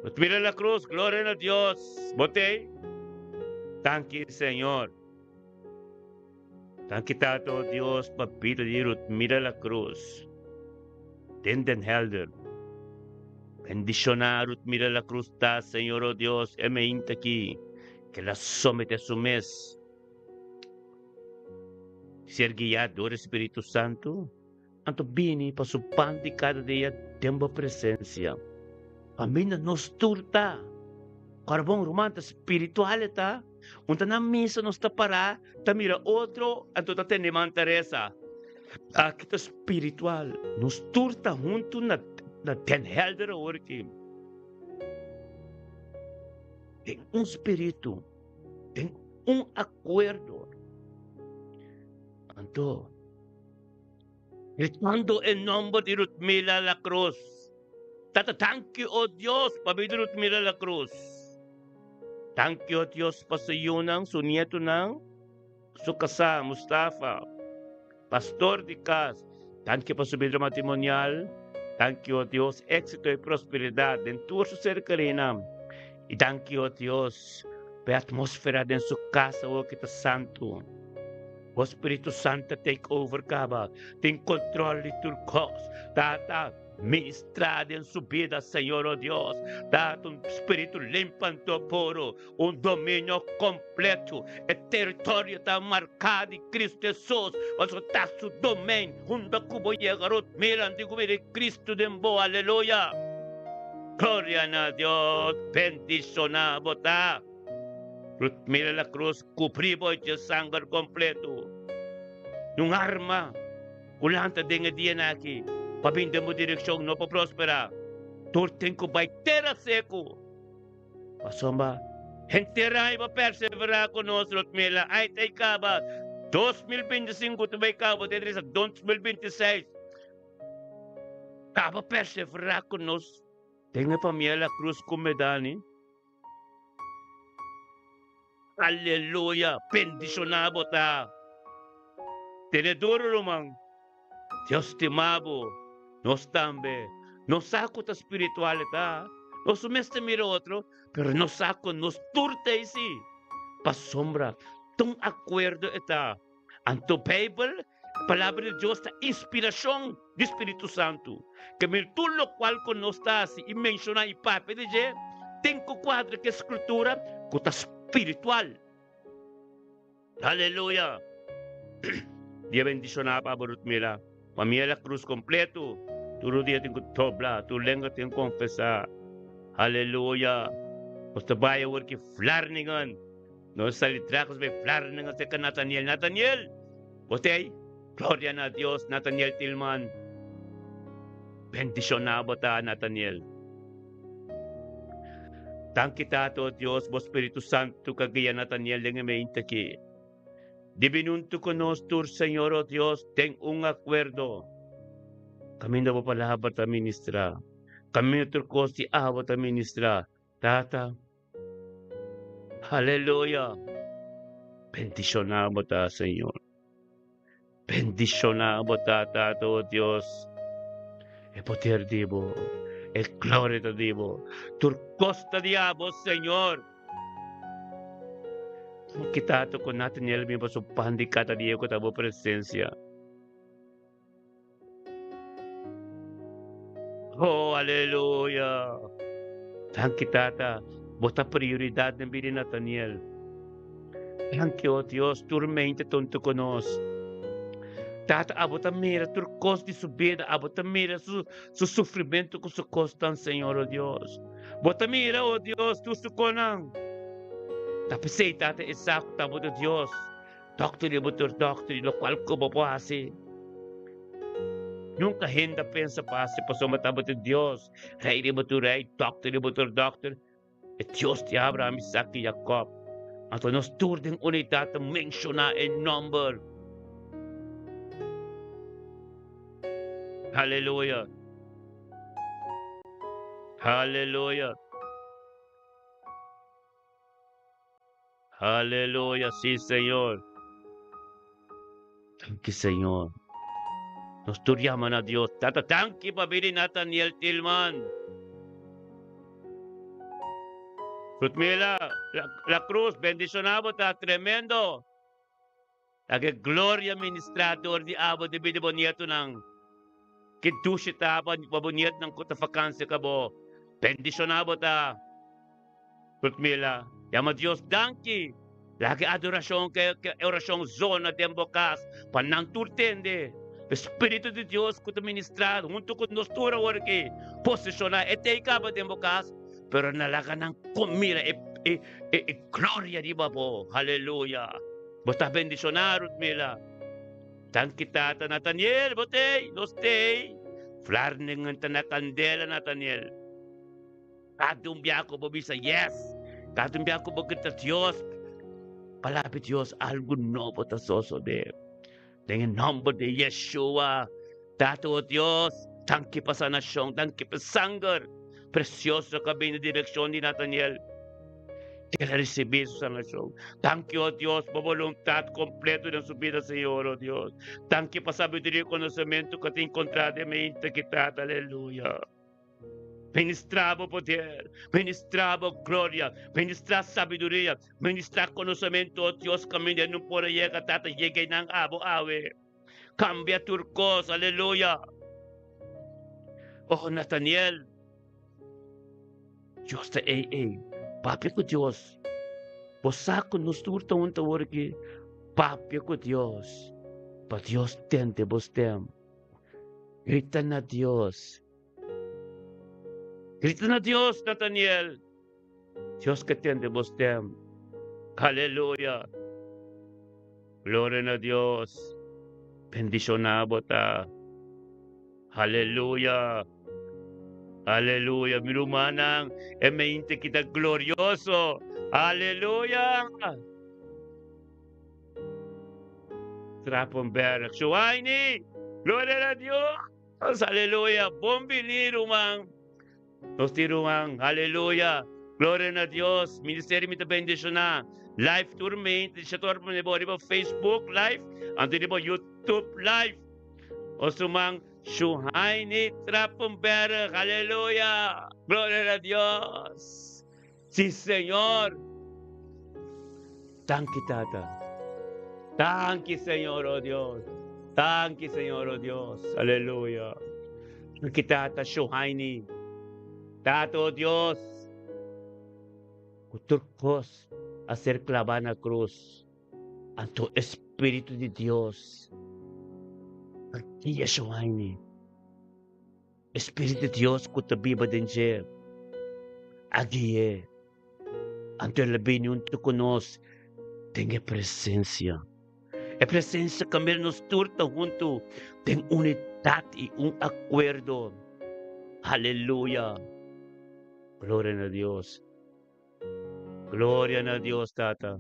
Ludmila la Cruz, gloria a Dios. Botey. Thank you, Señor. Thank you, Tato Dios, papito di Ludmila la Cruz. Den Helder. Bendicionar Ludmila la Cruz, ta, Señor, oh Dios, inta aquí, que la somete a su mes. Ser guiado por el Espíritu Santo, anto bini pa su pan de cada día tempo presencia. Amina nos turta, carbón romanta espiritual ta, unta na misa nos tapara, ta mira otro, anto ta teneman Teresa. Kita espiritual, nos turta junto na ten helder working. Tem espírito, tem acuerdo. Anto, gritando en nombre de Ludmila la Cruz. Tata, thank you, oh Dios, pabida Ludmila la Cruz. Thank you, oh Dios, pa sa iyo ng sunieto ng Sukasa, Mustafa, Pastor de Cas. Thank you pa sa bidra matrimonial. Thank you, oh Dios, éxito y prosperidad en tu cercanía. Y thank you, oh Dios, pa atmósfera en su casa, oh kita santo. O Espíritu Santo, take over ka ba? Tem control de tu cos. Tata, ministra en su vida, Señor, oh Dios. Tata, un espíritu limpando puro, un dominio completo. El territorio está marcado de Cristo Jesús. Mas está su dominio. Hunda kubo llegarot, miran de cubrir Cristo de mbo, aleluya. Gloria a Dios, bendicionado bota. Mira la cruz, cubribo de sangre completo. Yung arma, kulanta din diyan aki. Pabinda mo direksyon, no pa prospera. Turtin ko bay tera seko. Pasomba, Enterai ba persevera con nosotros, Mela, ay tay kaba, 2025 tu bay kaba, sa 2026, kaba persevera con nos, tenga pamela cruz kumedani, Hallelujah, bendicionado ta, tenedor lumang, Dios te mabo, nos tambe, nos saco ta espiritualidad, nos sumeste mira otro, pero nos saco, nos turte sí, pa sombra, tung acuerdo está, anto Bible, palabra de Dios, ta inspiración de Espíritu Santo, que me tú lo cual con nos está así, y menciona y pape de je, tengo cuadro que escritura, cota espiritual, aleluya, Dia bendicionado pa barut mila. Pamela cruz completo. Turo dia tengo tobla. Tu lenga tengo confessar. Hallelujah. Basta baya worki flarningan. No salitrakos be flarningan sa Nathaniel. Nathaniel. Bostay. Gloria na Dios. Nathaniel Tilman. Bendicionado ta Nathaniel. Thank kita to Dios. Bo Espiritu Santo kagaya Nathaniel. Lenga may intaki. Divinunto con nosotros, Señor, oh Dios, ten un acuerdo. Kami na po palahabat a ministra. Kami na turkos si awat a ministra. Tata, hallelujah. Bendicionamos ta, Señor. Bendicionamos ta, Tato, oh Dios. E poder dibo, e gloria ta dibo. Turkos ta diabo, Señor. Kita to con natin nilmi pa supandi ka ta diyo ko tabo presensya. Oh, hallelujah. Thank you, Tata. Bota prioridad ng bini Nathaniel. Thank you, oh Dios. Turmente tonto con nos. Tata, abota mira, turcos de su vida, abota mira su sufrimiento con su costan, Señor, oh Dios. Bota mira, oh Dios, tu su conang. Tapos say, Tata, exacto, tabo de Dios. Doctor, lo cual ko mapahasi. Nunca hinda pensa pase, paso matabo de Dios. Rey de motor, rey, doctor de motor, doctor. E Dios de Abraham, Isaac y Jacob. Anto nos turding unidad na mensiona en number. Hallelujah. Hallelujah. Hallelujah. Sí, Señor. Thank you, Señor. Nos turyaman a Dios. Tata, thank you, pabili Nathaniel Tilman. Rutmila, la cruz, bendicionado, ta tremendo. Lagi gloria ministrador di abo di binibonieto ng kidushi ta pabuniet ng kutafakansi ka bo. Bendicionado ta. Rutmila, yama Dios danki. Lagi adorasyon ke orasyon zona de embokas. Panang turtende. Espíritu de Dios kuta ministrado. Junto con nos tura worki. Posiciona ete ikaba de embokas. Pero nalaga ng kumira gloria di ba po. Hallelujah. Basta bendicionar Rutmila. Thank kita ta Nathaniel. Botey. Nostey. Flarning ang tanakandela Nathaniel. Katumbiya ko babisa. Yes. Katumbiya ko bagita Diyos. Palapit Diyos. Algo nobo ta soso de. Dengan nombre de Yeshua. Tato Diyos. Thank you pa sa nasyon. Thank you pa sanggar. Precioso kami na direksyon ni Nathaniel. Tira recibir su sanación. Thank you, oh Dios, por voluntad completa de su vida, Señor, oh Dios. Thank you por sabiduría y conocimiento que te encontrado en mi integridad. Aleluya. Ministramos poder, ministramos gloria, ministrar sabiduría, ministrar conocimiento, oh Dios, camino no puede llegar, tata, llegue nang abo awe. Cambia turcos, aleluya. Oh, Nathaniel. Dios te papi ko Diyos. Bosako nos turta un tawar ki papi ko Diyos. Pa Diyos tente bostem. Grita na Diyos. Grita na Diyos, Nathaniel. Diyos ka tente bostem. Hallelujah. Gloria na Diyos. Bendicionado ta. Hallelujah. Aleluya, mirumanang, e mente kita glorioso. Aleluya. Trappenberg. Shuaini. Gloria a Dios. Aleluya. Bombili rumang. Tosti rumang. Aleluya. Gloria a Dios. Ministerio mita bendición na. Live tourment. Siya tour mo nibo Facebook live. Ando nibo YouTube live. O sumang Shuhaini Trappenberg. Aleluya. Gloria a Dios. Sí, Señor. Thank you, Tata. Thank you, Señor, oh Dios. Thank you, Señor, oh Dios. Aleluya. Thank you, Tata Shuhaini. Tata, oh Dios. Kuturkos a ser clavada na cruz. Anto Espíritu de Dios. Aqui é Shuhaini. Espíritu de Dios kutabiba din siya. Agie. Anto labi niunto konos. Tenga presencia. A presencia kami nos turta junto. Ten unidad y un acuerdo. Aleluya. Gloria a Dios. Gloria a Dios, Tata.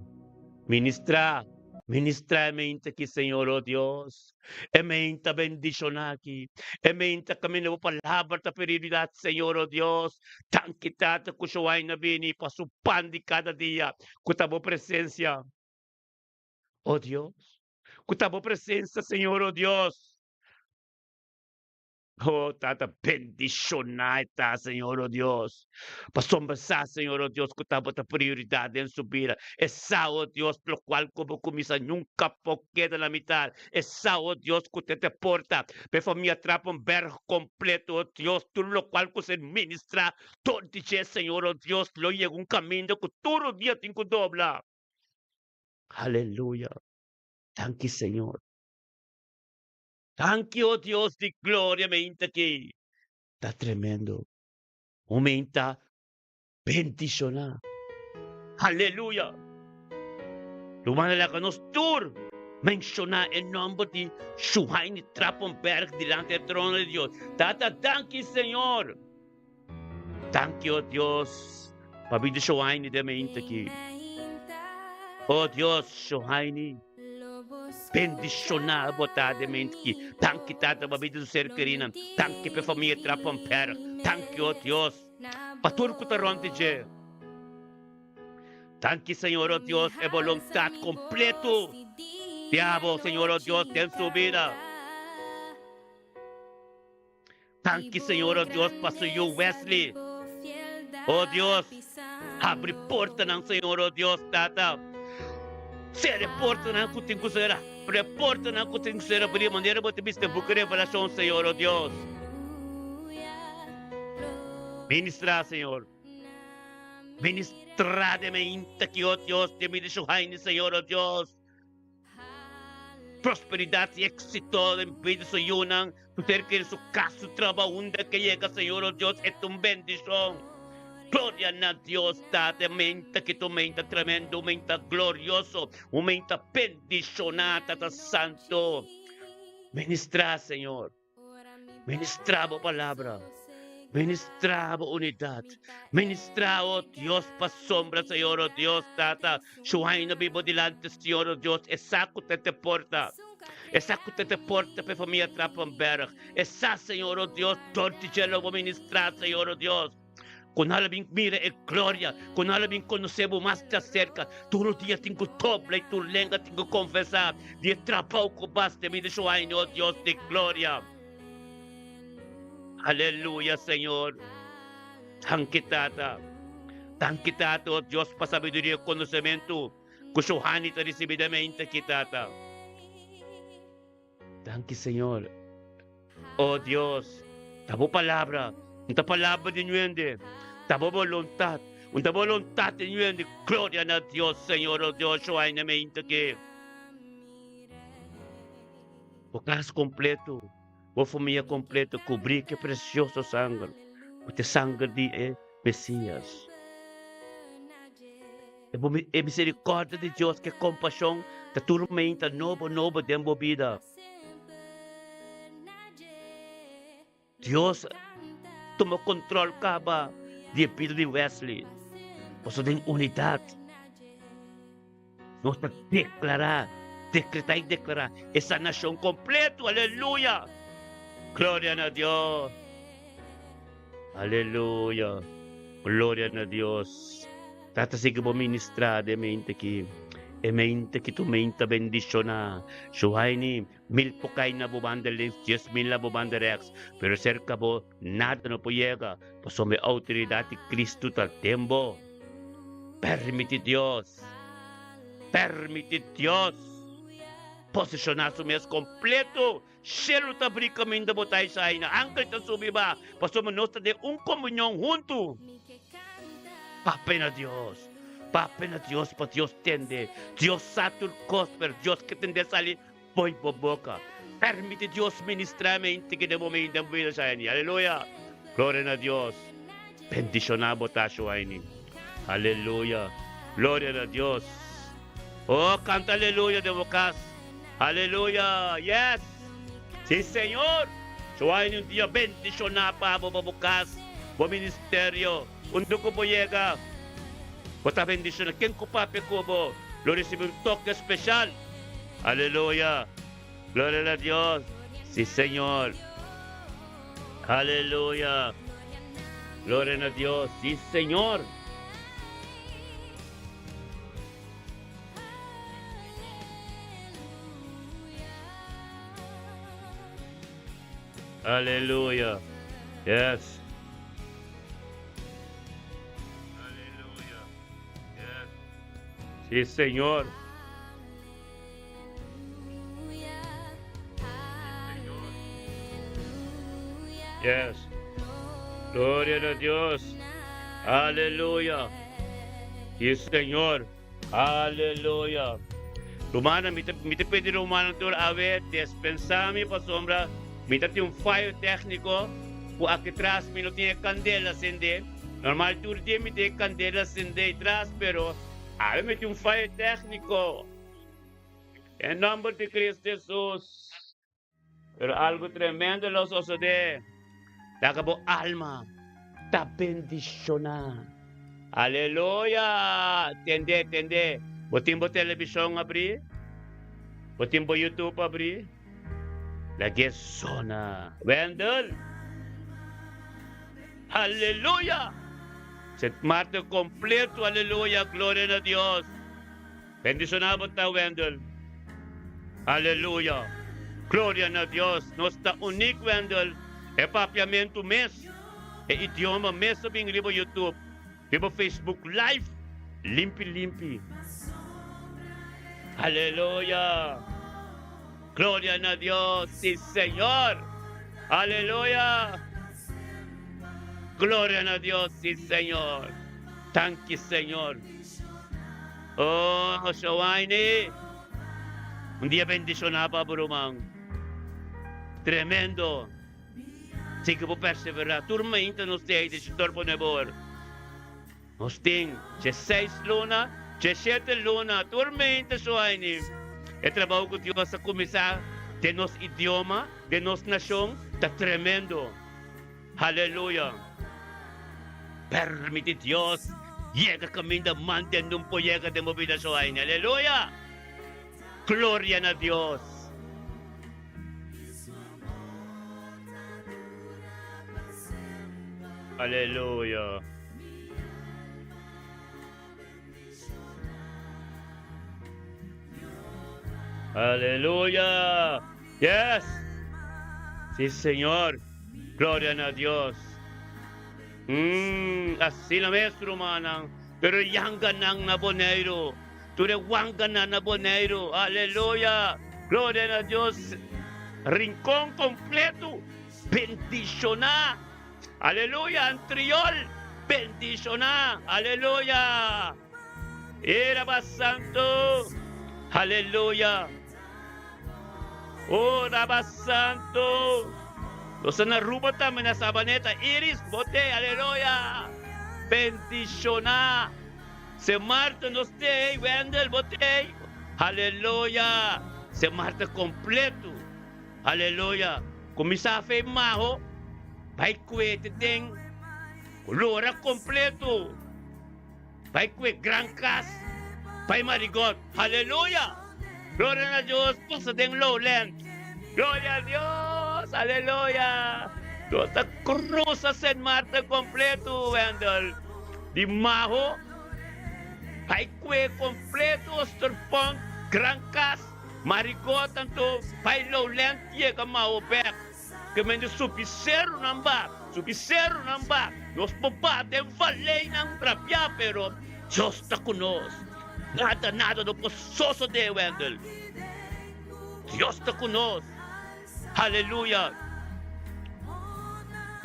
Ministra. Ministra mente aqui, Senhor, oh Deus. Mente bendición aqui. Mente kami na palabra ta prioridad, Senhor, oh Deus. Tanki Tata kushaway na bini pasupan di cada dia. Kutabo presencia. Oh Dios, kutabo presencia, Señor, oh Dios. Oh, Tata, bendición na ita, Señor, oh Dios. Pasombra sa, Señor, oh Dios, kutabo ta prioridad en su vida. Esa, oh Dios, lo cual como comisa nunca po queda la mitad. Esa, oh Dios, que te porta. Pe familia Trappenberg completo, oh Dios, tú lo cual que se ministra. Todo dice, Señor, oh Dios, lo llega un camino que todo día tengo dobla. Aleluya. Thank you, Señor. Thank you, oh Dios de gloria, mente aquí. Está tremendo. Aumenta bendición. Aleluya. Lumanala ka nos tour. Menciona el nombre de Shuhaini Trappenberg delante del trono de Dios. Tata, thank you, Señor. Thank you, oh Dios. Pabida Shuhaini de mente aquí. Oh Dios, Shuhaini. Bendicionar botadamente que tanque tata babida do ser querina, tanque pe família Trappenberg, tanque oh Deus, patur kutaronte je. Tanque Senhor oh Deus, é vontade completo. Te amo, Senhor oh Deus, tem sua vida. Tanque Senhor oh Deus, pastor Wesley. Oh Deus, abre porta ng Senhor oh Deus, tata. Se reporta na kuting kusera, reporta na kuting kusera, beri maneira bote biste buka revelação, Senhor, oh Deus. Ministrar, Senhor. Ministrar de mente aqui, oh Deus, de me deixou reine, Senhor, oh Deus. Prosperidade e éxito em vida so yunang, tu ter que su caso trabalho onde que chega, Senhor, oh Deus, é tua bendição. Gloria a Dios, Tate, aumenta que tu aumenta tremendo, aumenta glorioso, aumenta bendicionata, Tata Santo. Ministra, Señor. Ministraba palabra. Ministraba unidad. Ministra, oh Dios, pa sombra, Señor, oh Dios, Tata. Shuhay na vivo delante, Señor, oh Dios, esa que te porta. Esa que te porta, pe familia Trappenberg. Esa, Señor, oh Dios, torti cielo, ministra, Señor, oh Dios. Con alabing mira e gloria, con alabing conocemos más de cerca, tú no días tengo doble y tu lengua tengo confesar, de trabajo que basta, mi Dios, ay, no, Dios de gloria. Aleluya, Señor. Thank you, Tata, oh Dios, para sabiduría y conocimiento, que te recibidamente, Tata. Thank you, Señor. Oh Dios, tabo palabra, esta palabra de nuende. Tabo voluntad, una voluntad de gloria a Dios, Señor, oh Dios, yo hay en mente que o caso completo, o familia completo, cubrir que precioso sangue, porque sangue de Mesías. É misericórdia de Deus, que compaixão, que tormenta novo de vida. Deus toma controle, caba. De Pedro de Wesley, posso ter unidade, nos declara, decretar y declarar esa nación completo. Aleluya. Gloria a Dios. Aleluya. Gloria a Dios. Tata sige mo ministra de mente ki. Emente ki tu mente bendiciona. Shuhay ni mil po kay na bubandalins, 10,000 na bubandarex. Pero cerca po, nada na po llega. Paso may autoridad ni Cristo tal tembo. Permite Dios. Permite Dios. Posicionar su mes completo. Shelo tabri kami na botay sa ina. Angkal ta subiba. Paso manos de un comunión junto. Pape na Dios. Pape na Dios, pa Dios tende. Dios satur cosper. Dios que tende salir. Boy boboca. Permite Dios ministramente que de momento en vida sa ini. Aleluya. Gloria a Dios. Bendición na botasyo ini. Aleluya. Gloria a Dios. Oh, canta aleluya de bocas. Aleluya. Yes. Sí, Señor. So ay un día bendición na pa bukas. Bo ministerio. Undo ko po llega. Bota bendición. ¿Quién ko pape ko bo? Lo recibe un toque especial. Aleluya. Gloria a Dios. Sí, Señor. Aleluya. Gloria a Dios. Sí, Señor. Aleluya. Yes. Aleluya. Yes. Sí, Señor. Yes. Gloria a Dios. Aleluya. Sí, Señor. Aleluya. Rumana, mita pwede rumana tur awe, dispensami pa sombra, mita ti un fire técnico, po aqui atrás mi no tiene candela sende. Normal tur di mi tiene candela sende atrás, pero ave mi ti un fire técnico. En nombre de Cristo Jesús. Pero algo tremendo lo sucede. Acabó alma. Ta bendiciona. Aleluya. Tende, tende. Botimbo televisión abrir. Botimbo YouTube abrir. Lagi zona. Wendell. Aleluya. Set Martes completo. Aleluya. Gloria a Dios. Bendicionado ta Wendell. Aleluya. Gloria a Dios. Nos está unique Wendell. É papiamento mês, é idioma mês sabing ribo YouTube, ribo Facebook Live, limpi. Aleluya. Gloria a Dios, sí Señor. Aleluya. Gloria a Dios, sí Señor. Thank you, Señor. Oh, Shawaini. Un día bendicionaba Burumang. Tremendo. Sige po perseverar. Turma inte nos tem de torpo nebor. Nos tem 16 luna, 17 luna. Turma inte so aí. E trabalho com Deus a começar de nos idioma, de nos nação, tá tremendo. Aleluia. Permite Deus. Llega caminho mantendo um poiega de mobilização aí. Aleluia. Glória a Deus. Aleluya. Aleluya. Yes. Sí, Señor. Gloria a Dios. Así la maestro manang. Pero yang ganang na boneiro. Ture wanga na boneiro. Aleluya. Gloria a Dios. Rincón completo. Bendicionar. Aleluya, Antriol, bendicionar, aleluya. Era más santo, aleluya. Ora más santo. Los anaruba también a sabaneta, iris, bote, aleluya. Bendicionar. Se Marta nos te, Wendell, bote, aleluya. Se Marta completo, aleluya. Comisa a fe maho. Vai cuete tem lora completo. Vai cuete gran cas. Pai Marigot. Hallelujah! Gloria na Diyos po sa ding lowland. Gloria a Dios! Hallelujah! Diyos sa krus sa St. Marta kompleto, Wendell. Di maho, Pai Kwe kompleto, Storpong, Grangkas, Marigot, tanto, Pai lowland, ye ka maubek. Kami supisero namba, Diyos po ba, den valay ng trapya, pero Diyos ta kunos. Nada no pososo de Wendell. Diyos ta kunos. Hallelujah.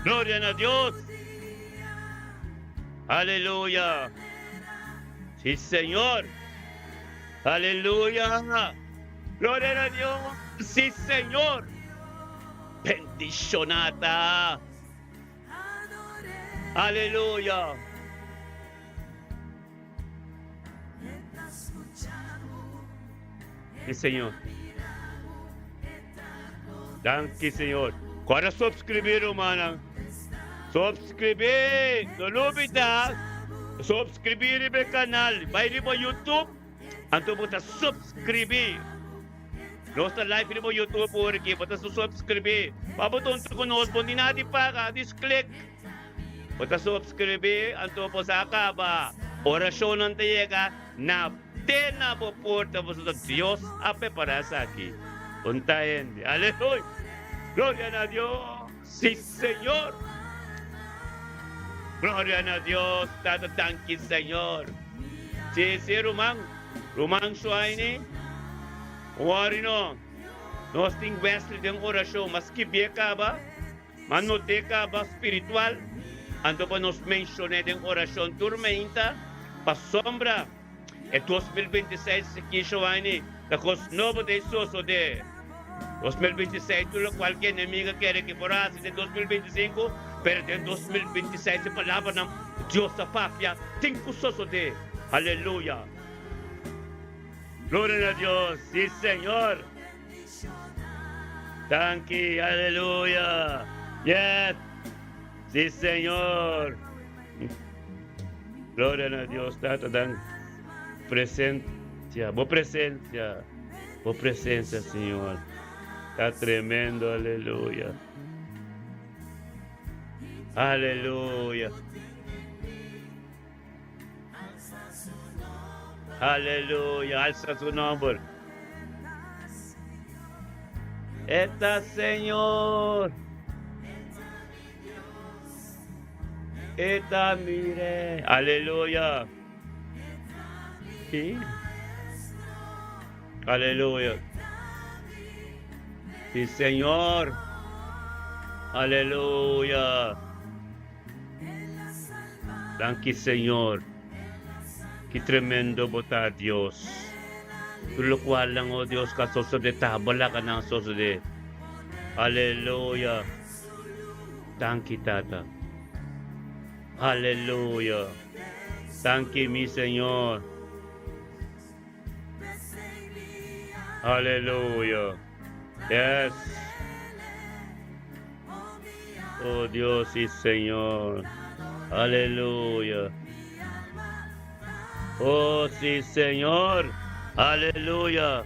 Gloria a Dios. Hallelujah. Sí, Señor. Hallelujah. Gloria a Dios. Sí, Señor. Bendicionata. Hallelujah. Sí, Señor. Thank you, Señor. Para subscribir, humana. Subscribir. Nalubita. Subscribir ang kanal. Bayri mo YouTube. Anto mo ta subscribir. No sa live mo YouTube po rin. Pata subscribir. Pabuton ko noon po. Hindi natin pa ka. Just click. Pata subscribir. Anto po sa akaba. Orasyon ng tayega na tena po porta po sa Diyos ape para sa akin. Puntahin. Aleluya. Gloria a Dios. Sí, Señor. Gloria a Dios. Tatatangkin, Señor. Si Rumang Suayni. Uwari no. Nosting Wesley ng orasyon. Maski biya ka ba? Manote ka ba spiritual? Ando pa nos mencioné ng orasyon. Turmenta. Pasombra. E 2026 si Kishoani. Takos novo de soso de 2026, tulo cualquier enemiga quiere que forase de 2025, pero de 2026 se palabra ng Diyos sa papya, tingkusoso de. Hallelujah. Gloria a Dios. Sí, Señor. Thank you. Hallelujah. Yes. Sí, Señor. Gloria a Dios. Tatadang presencia. Bo presencia. Bo presencia, Señor. Está tremendo, aleluya. Aleluya. Aleluya. Alza su nombre. Está, Señor. Está, mire. Aleluya. Sí. Aleluya. Sí, Señor. Aleluya. Thank you, Señor. Qué tremendo bota Dios. Por lo cual lang, oh Dios, kasoso de tabala ka ng soso de. Aleluya. Thank you, Tata. Aleluya. Thank you, mi Señor. Aleluya. Yes. Oh Dios y Señor. Aleluya. Oh sí, Señor. Aleluya.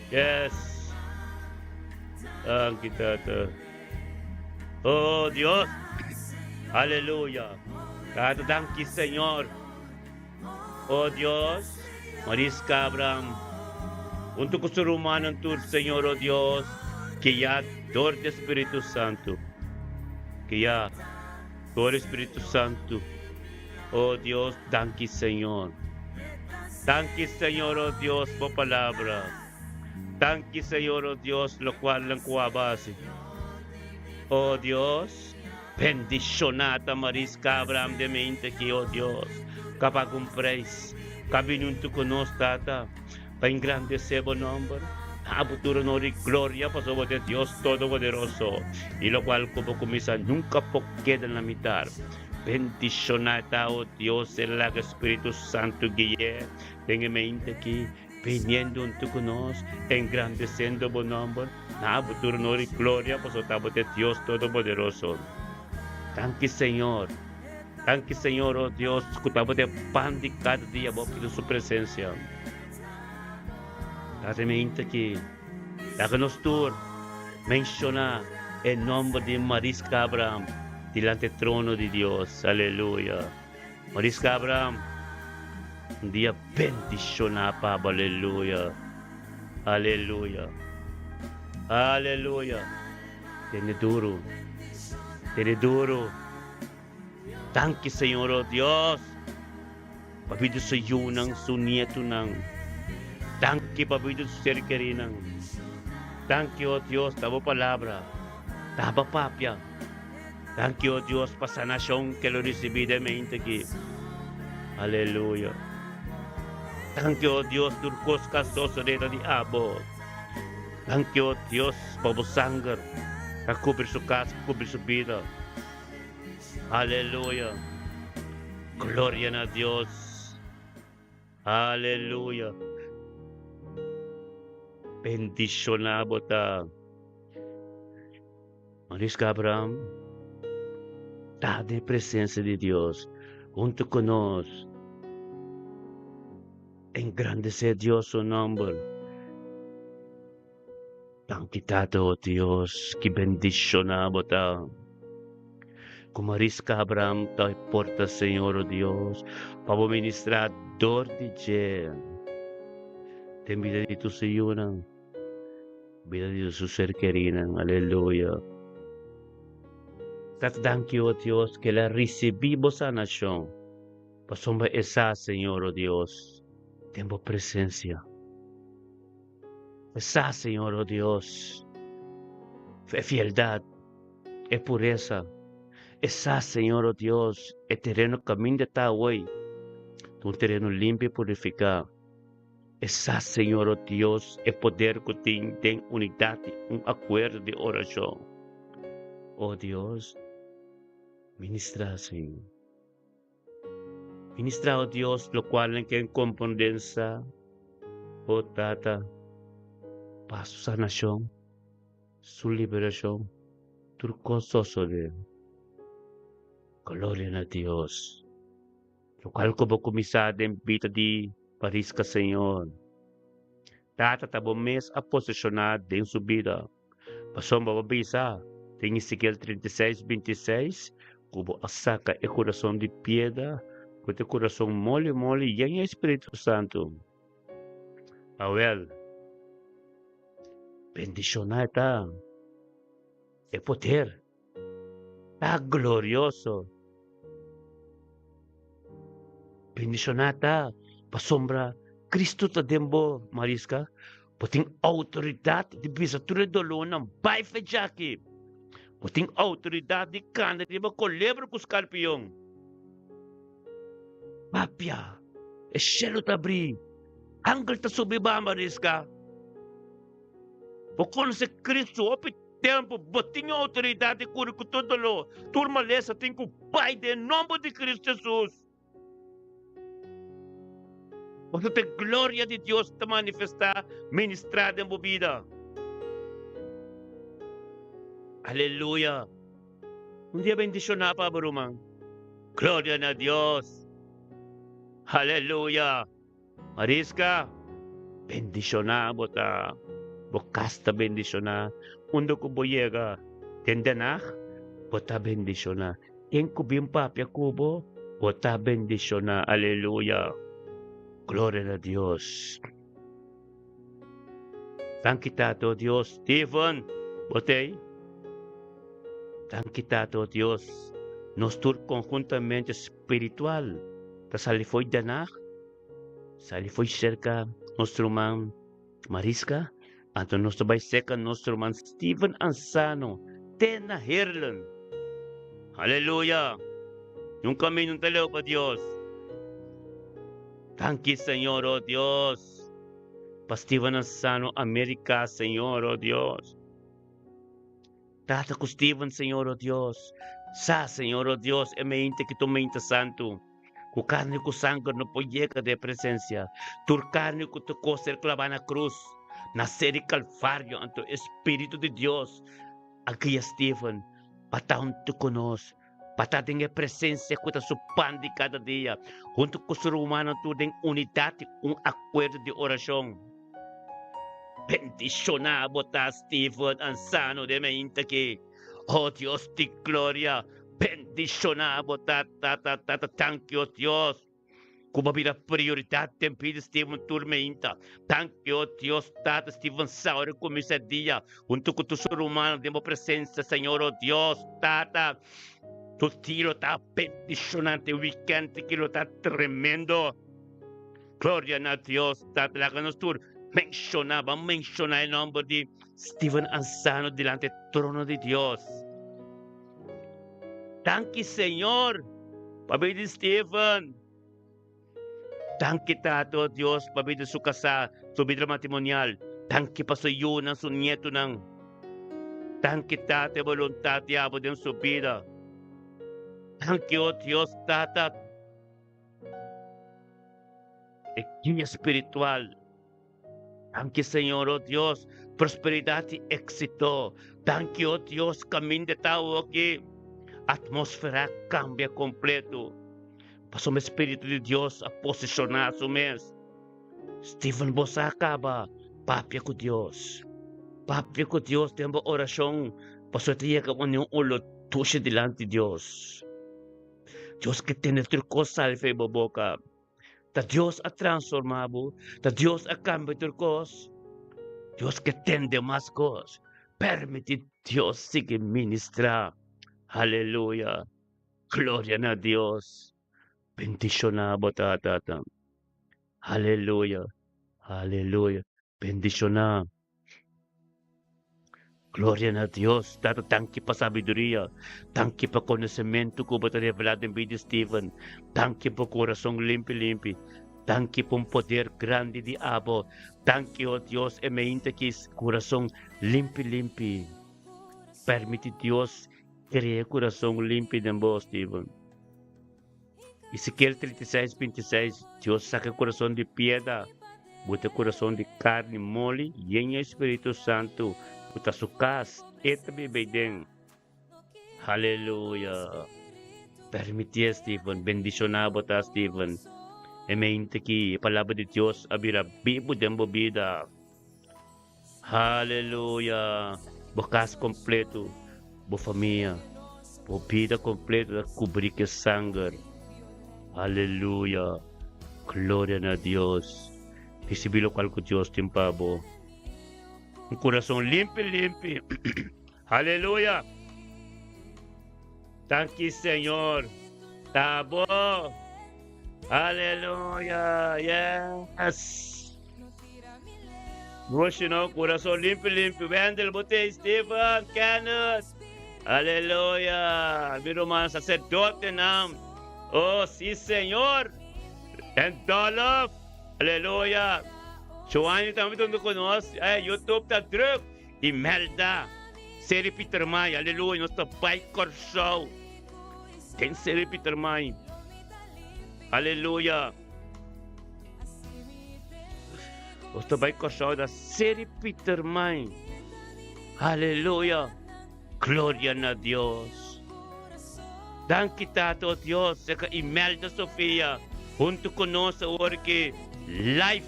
Yes. Thank you, Tata. Oh Dios. Aleluya. Tata, thank you, Señor. Oh Dios. Marisca Abraham. Untuk keserumahan tur, Señor, oh Dios, que ya dor de Espíritu Santo, que ya dor Espíritu Santo, oh Dios, thank you, Señor. Thank you, Señor, oh Dios, por palabra. Thank you, Señor, oh Dios, lo cual lang kuwabasi. Oh Dios, bendicionata Marisca Abraham de mente que, oh Dios, kapag praise, kabinunto ko nos, Tata, pa-engrandecer o nombre, abuturo no ri gloria pasobo de Dios Todopoderoso, y lo cual como comienza nunca po queda en la mitad. Bendicionata, oh Dios, el Espíritu Santo guíe, tenga mente aquí, viniendo un tucunos, engrandeciendo o nombre, abuturo no ri gloria pasobo de Dios Todopoderoso. Thank you, Señor. Thank you, Señor, oh Dios. Escutamos de pan de cada día, vos, de su presencia. Realmente que, háganos tú menciona el nombre de Marisca Abraham delante del trono de Dios. Aleluya. Marisca Abraham, un día bendicionado, Pablo. Aleluya. Aleluya. Aleluya. Tiene duro. Tiene duro. Thank you, Señor, oh Dios. Pabido sa iyo ng sunieto ng. Thank you, pabido sa serikeri ng. Thank you, oh Dios, tabo palabra. Taba papya. Thank you, oh Dios, pa sa nasyong que lo recibide mente que. Aleluya. Thank you, oh Dios, durkos ka sosoreta di abo. Thank you, oh Dios, pabosanggar. Kakubir su casa, kakubir su vida. Aleluya. Gloria a Dios. Aleluya. Bendicionado ta. Marisca Abraham, está de presencia de Dios junto con nosotros. Engrandecer Dios su nombre. Tan quitado, Dios, que bendicionado ta. Como Marisca Abraham, te porta, Señor, oh Dios, para ministrar dor de Dios. Ten vida de tu Señor, vida de su ser querida, aleluya. Thank you, oh Dios, que la recibimos a nación. Pasomba esa, Señor, oh Dios, tengo presencia. Esa, Señor, oh Dios, es fieldad, es pureza. Esa, Señor, oh Dios, es terreno camino de Tahuay, un terreno limpio y purificado. Esa, Señor, oh Dios, es poder que tiene unidad, un acuerdo de oración. Oh Dios, ministra, Señor. Ministra, oh Dios, lo cual en que componenza, oh Tata, para su sanación, su liberación, turcoso de gloria a Dios. Lo cual como comisada en vida de Marisca, Señor. Tata, tabo mes a posicionar en su vida. Pasó mababisa, en Ezequiel 36:26, como saca el corazón de piedra, con el corazón mole y en el Espíritu Santo. Awel, bendicionada, el poder, está glorioso. Bendicionada, pa sombra, Cristo ta dembo, Marisca, puting autoridad de bisatura do lona, bai fejaki. Puting autoridad de cana de ba colebro com escarpião. Papia, é cheiro ta abrir. Angel ta subiba, Marisca. Bokon se Cristo, opi tempo, botinho autoridade cura com todo lo. Turma lesa tem com o Pai de nome de Cristo Jesus. Porque a glória de Deus te manifestar, ministrada em sua vida. Aleluya. Un día bendicionado para Bruma. Gloria a Dios. Aleluya. Marisca, bendicionado ta. Bocasta bendicionado. Undo ko boyega. Tendanak, bota bendicionado. En kubim papia kubo, bota bendicionado. Aleluya. Gloria a Dios. Thank you, Dios. Stephen, botei. Thank you, Dios. Nos tur conjuntamente espiritual. Sali foi danak. Sali foi cerca nosso irmão Marisca. Anto nosso vai seca nosso irmão Stephen Ansano. Tena Herlen. Aleluya. Yung caminho ng talo pa Dios. Thank you, Señor, oh Dios. Pa Stephen Ansano, América, Señor, oh Dios. Tata ko Stephen, Señor, oh Dios. Sa, Señor, oh Dios, e mente que tu mente santo. Ku carne ku sangre no poyeka de presencia. Tur carne ku tu coser clavar na cruz. Nacer y calvario ante Espíritu de Dios. Aqui Stephen, pataon tu conos. Patating a presencia ko ta supandi cada dia. Junto ko sa rumano tu ding unidad un acuerdo de oración. Bendicionado ta Stephen Ansano de Meintaki. Oh Dios de gloria. Bendicionado ta. Thank you Dios. Kumabila prioridad tem pide Steven Turmeinta. Thank you, Dios, Tata Steven Saura comissaria. Junto com tu ser humano, demo presença, Senhor, oh Deus, Tata. Tu tiro tá peticionante, weekend que tá tremendo. Glória a Deus, Tata, lá que nós tur mencionar o nome de Steven Ansano delante do trono de Deus. Thank you, Senhor, Papai de Steven. Thank you, Tato, Diyos, pabida su kasa, su bidra matrimonial. Thank you pa sa iyo ng su nieto ng. Thank you, Tate, voluntad yabo din su vida. Thank you, Diyos, Tata. Guía espiritual. Thank you, Señor, oh Dios, prosperidad y éxito. Thank you, oh Dios, camin de tao aquí. Atmosfera cambia completo. Pasó mi Espíritu de Dios a posicionar su mes. Stephen Bosaka ba? Papya ko Dios. Papya ko Dios. Tempo orasyon. Pasó tiya ka mo niyong ulo. Tusya delante Dios. Dios que tiene turcos salve boboka. Ta Dios a transformado. Ta Dios a cambio turcos. Dios que tiene más cosas. Permite Dios sigue ministrar. Aleluya. Gloria a Dios. Bendicionado tata. Aleluya. Aleluya. Bendicionado. Gloria a Dios. Tata, thank you pa sabiduria. Thank you pa conocimiento ko ba revelado en video Stephen. Thank you pa corazón limpi. Thank you pa poder grande di abo. Thank you, oh Dios, e mente que corazón limpi. Permite Dios crear corazón limpi de vos, Stephen. Ezequiel 36:26, Dios saca corazón de piedra, bota corazón de carne mole, y en el Espíritu Santo, bota su casa, eta bebeden. Aleluya. Permitir, Stephen, bendicionar bota Stephen. E mente que a palavra de Dios abrirá vivo de vida. Aleluya. Bocas completo, bo família, bo vida completa, cobrir que sangue. Aleluya. Gloria a Dios. Recibilo cual que Dios te empavo. Un corazón limpio. Aleluya. Thank you, Señor. Tabo. Aleluya. Yes. No, corazón limpio. Vende el bote, Stephen, Kenneth. Aleluya. Mi hermano sacerdote, nam. Oh, sí, Señor. En Dolph. Aleluya. Joanny também estão conosco. YouTube tá druk. Imelda. Série Peter May. Aleluia. Nós tá Biker Show. Tem série Peter May. Aleluia. Nós tá Biker Show da série Peter May. Aleluia. Glória a Deus. Thank you, Tato Dios, sa Imelda Sofia, junto con nosotros porque life.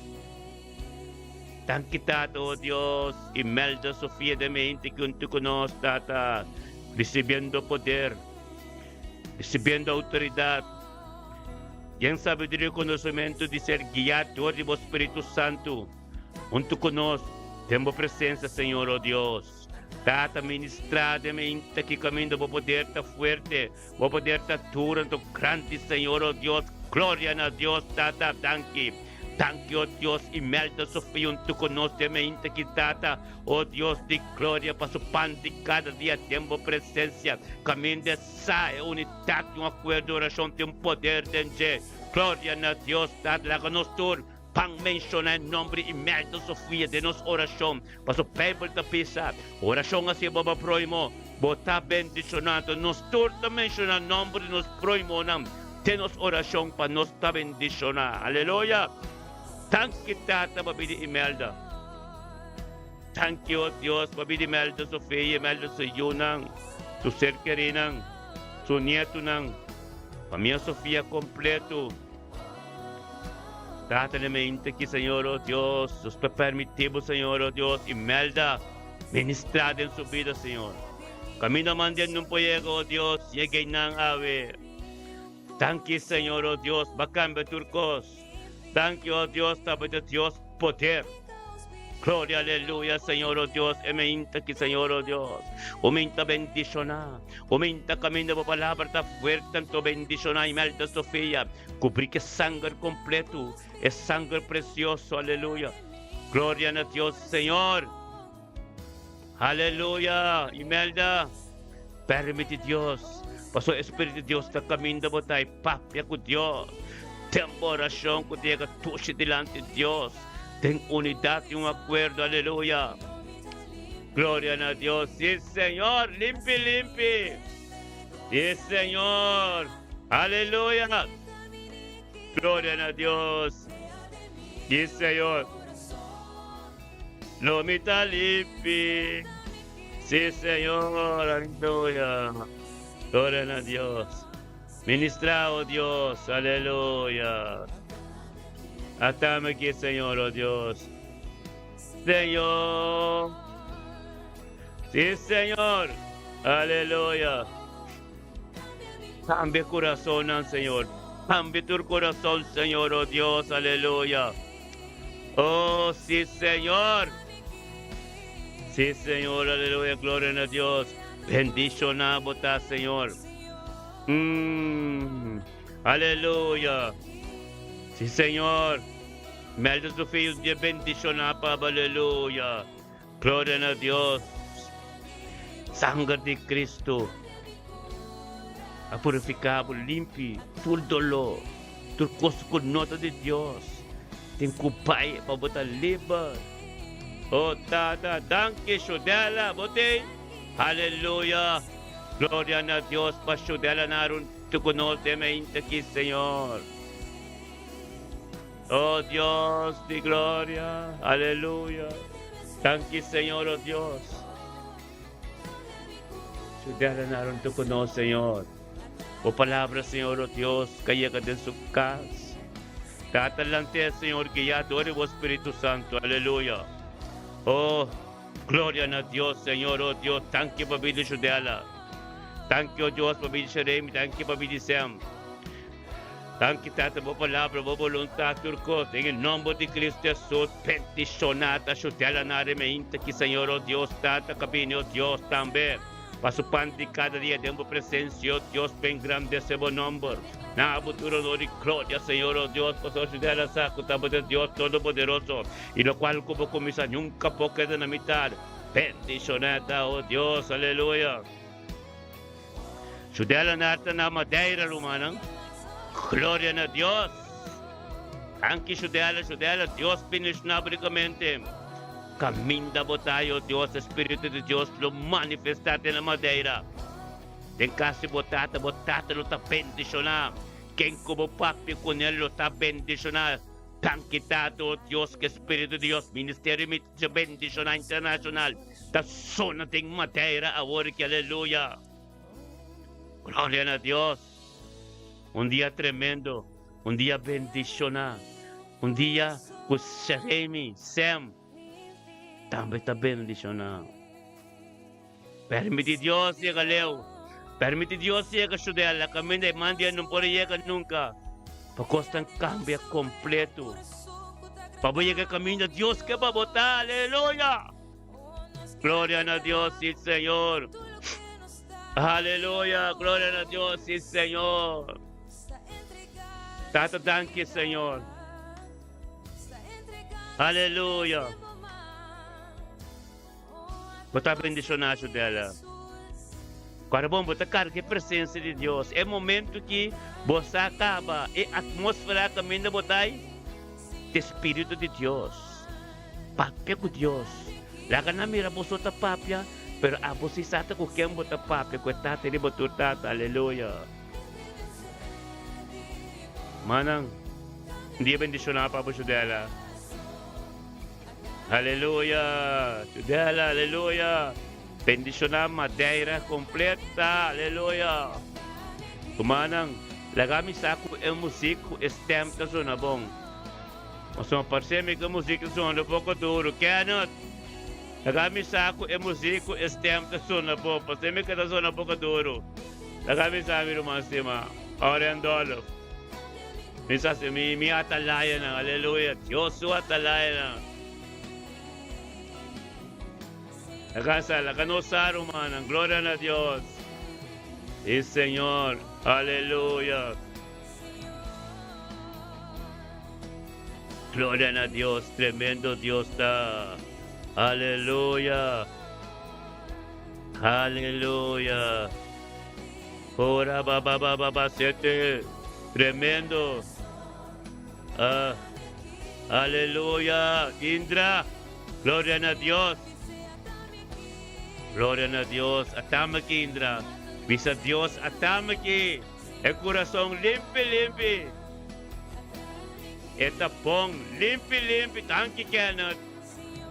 Thank you, Tato Dios, Imelda Sofia de mente junto con nosotros, Tata, recibiendo poder, recibiendo autoridad, y en sabiduría y conocimiento de ser guiado por el Espíritu Santo, junto con nosotros, tenemos presencia, Señor, oh Dios. Tata ministradamente que caminho para poder estar fuerte, para poder estar durante grande Senhor, oh Deus, glória a Deus, Tata, thank you, oh Deus, Imelda Sofia, junto conosco, mente que Tata, oh Deus de glória, para su pan de cada dia, tempo presença, caminho de sai, unidade, acordo, oração, tem poder de glória a Deus, Tata, lá conosco, pang mencionar o nome de Imelda Sofia de nossa oração. Para o Bible da pisa. Oração assim, baba proimo. Bota bendicionado. Nos turta mencionar o nome de nos proimo. De nossa oração para nos ta bendicionar. Aleluia. Thank you, Tata, babidi Imelda. Thank you, Dios, babidi Imelda Sofia. Imelda sa yunang. Su ser kerinang. Su nieto ng Pamilya Sofia kompleto. Tatanamente que, Senhor, oh Deus, os permitivo, Senhor, oh Deus, Imelda, ministrada em sua vida, Senhor. Kami naman din nung poyego, oh Deus, yegay ng awe. Thank you, Senhor, oh Deus, bakang beturkos. Thank you, oh Deus, tabi Deus, poder. Gloria, aleluya, Señor, oh Dios, eminta que, Señor, oh Dios, aumenta bendición, aumenta camino de palabra, ta fuerte en tu bendición, Imelda Sofía, cubrir que sangre completo, es sangre precioso, aleluya, gloria a Dios, Señor, aleluya, Imelda, permite Dios, pasó Espíritu de Dios, ta camino de botay, papia con Dios, temporación que llega tuche delante de Dios, ten unidad y un acuerdo, aleluya. Gloria a Dios. Sí, Señor, limpi, limpi. Sí, Señor. Aleluya. Gloria a Dios. Sí, Señor. Lomita limpi. Sí, Señor. Aleluya. Gloria a Dios. Ministra, oh Dios. Aleluya. Atame aquí, Señor, oh Dios. Señor. Sí, Señor. Aleluya. Cambia corazón, Señor. Cambia tu corazón, Señor, oh Dios. Aleluya. Oh, sí, Señor. Sí, Señor. Aleluya. Gloria a Dios. Bendición a botar, Señor. Aleluya. Sí, Señor. Imelda Sofia, de bendición, aleluya. Gloria a Dios. Sangre de Cristo. A purificado, limpi, todo dolor, todo costo con nota de Dios. Tem cupai para botar libre. Oh, tata, danke, Shudela, botei. Aleluya. Gloria a Dios, para Shudela narun, tu conoce aqui, Señor. Oh Dios de gloria, aleluya. Thank you, Señor, oh Dios. Sudara naroon to kuno, Señor. O palabra, Señor, oh Dios, kaya ka din su casa. Tatalante, Señor, que ya adore o Espíritu Santo, aleluya. Oh, gloria a Dios, Señor, oh Dios. Thank you, Pabili Sudala. Thank you, Dios, Pabili Sharem. Thank you, Pabili Sam. Thank you, Tata, po palabra, po voluntad, turco. En el nombre de Cristo Jesús, peticionata, chutela na remeinta, que Señor, oh Dios, Tata, cabine, oh Dios, también. Paso pan de cada día, demos presencia, oh Dios, bem grande ese buen nombre. Na futuro, no de gloria, Señor, oh Dios, pasó chutela saco, tamo de Dios Todopoderoso, y lo cual como comisa nunca po queda na mitad. Peticionata, oh Dios, aleluya. Chutela nata na madeira, lumanang. Gloria a Dios. Anki Shudela, Dios finishnabricamente. Caminda botayo, Dios, Espíritu de Dios, lo manifestate en la madeira. Ten casi botata lo ta bendicionar. Quem como papi con él lo ta bendicionar. Tan quitado, Dios, que Espíritu de Dios, Ministerio de Bendición Internacional. Ta zona de madeira, ahora que aleluya. Gloria a Dios. Un día tremendo, un día bendicional, un día con Sharemi, Sam, también está bendicional. Permite Dios llega Leo, permite Dios llega Shudela, camino de mandia no puede llegar nunca, porque están cambia completo. Para llegar camino de Dios que va a votar, aleluya. Gloria a Dios, sí, Señor. Aleluya, gloria a Dios, sí, Señor. Tata, danke, Señor. Aleluya. Bota bendicionado dela. Agora vamos botar carga de presença de Deus. É momento que você acaba. É atmosfera também de botar o Espírito de Deus. Papia com Deus. Lá na mira você tá papia, pero a você sata com quem botar papia, com tata ele botou tata. Aleluya. Manang, hindi bendicionado para po dela. Aleluya. Dela, aleluya. Bendicionar madeira completa. Aleluya. Kumanang, lagami sa ako ang musiko, stem ta so nabong. Masama parsemi ka musiko so nabong ko duro, kaya lagami sa ako ang musiko, stem ta so nabong, parsemi ka ta so nabong ko duro. Lagami sa amin rumasima, Oriandolo. Misas, mi atalaya na, hallelujah, Diyos atalaya na. Laganosar humana, gloria a Dios. Sí, Señor, aleluya. Gloria a Dios, tremendo Dios está. Aleluya. Aleluya. Ora baba siete. Tremendo. Aleluya. Indra. Gloria a Dios. Gloria a Dios. Atamaki Indra. Bisa Dios atamaki. El corazón limpi. Eta pong limpi. Tanki Kenneth.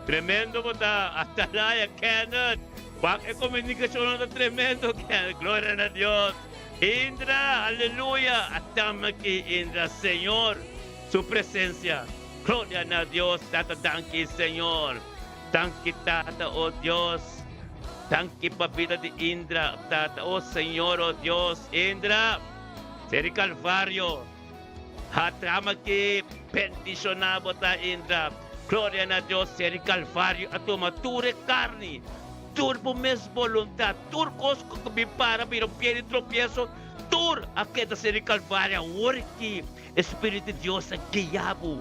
Tremendo mo ta. Atalaya Kenneth. Bak e komunikasyon na tremendo Kenneth. Gloria a Dios. Indra, aleluya. Atamaki Indra, Señor. Su presencia. Gloria a Dios. Tata tanki Señor. Tanki tata, oh Dios. Tanki pabida de Indra, tata, oh Señor, oh Dios, Indra, Seri Calvario, hatamaki, bendicionado ta Indra, gloria a Dios, Seri Calvario, atuma, ture carne, turbo mes voluntad, tur cosco que para, pero piede tropiezo, tur, aqueta Seri Calvario, worki, Espírito de Dios, guiabo,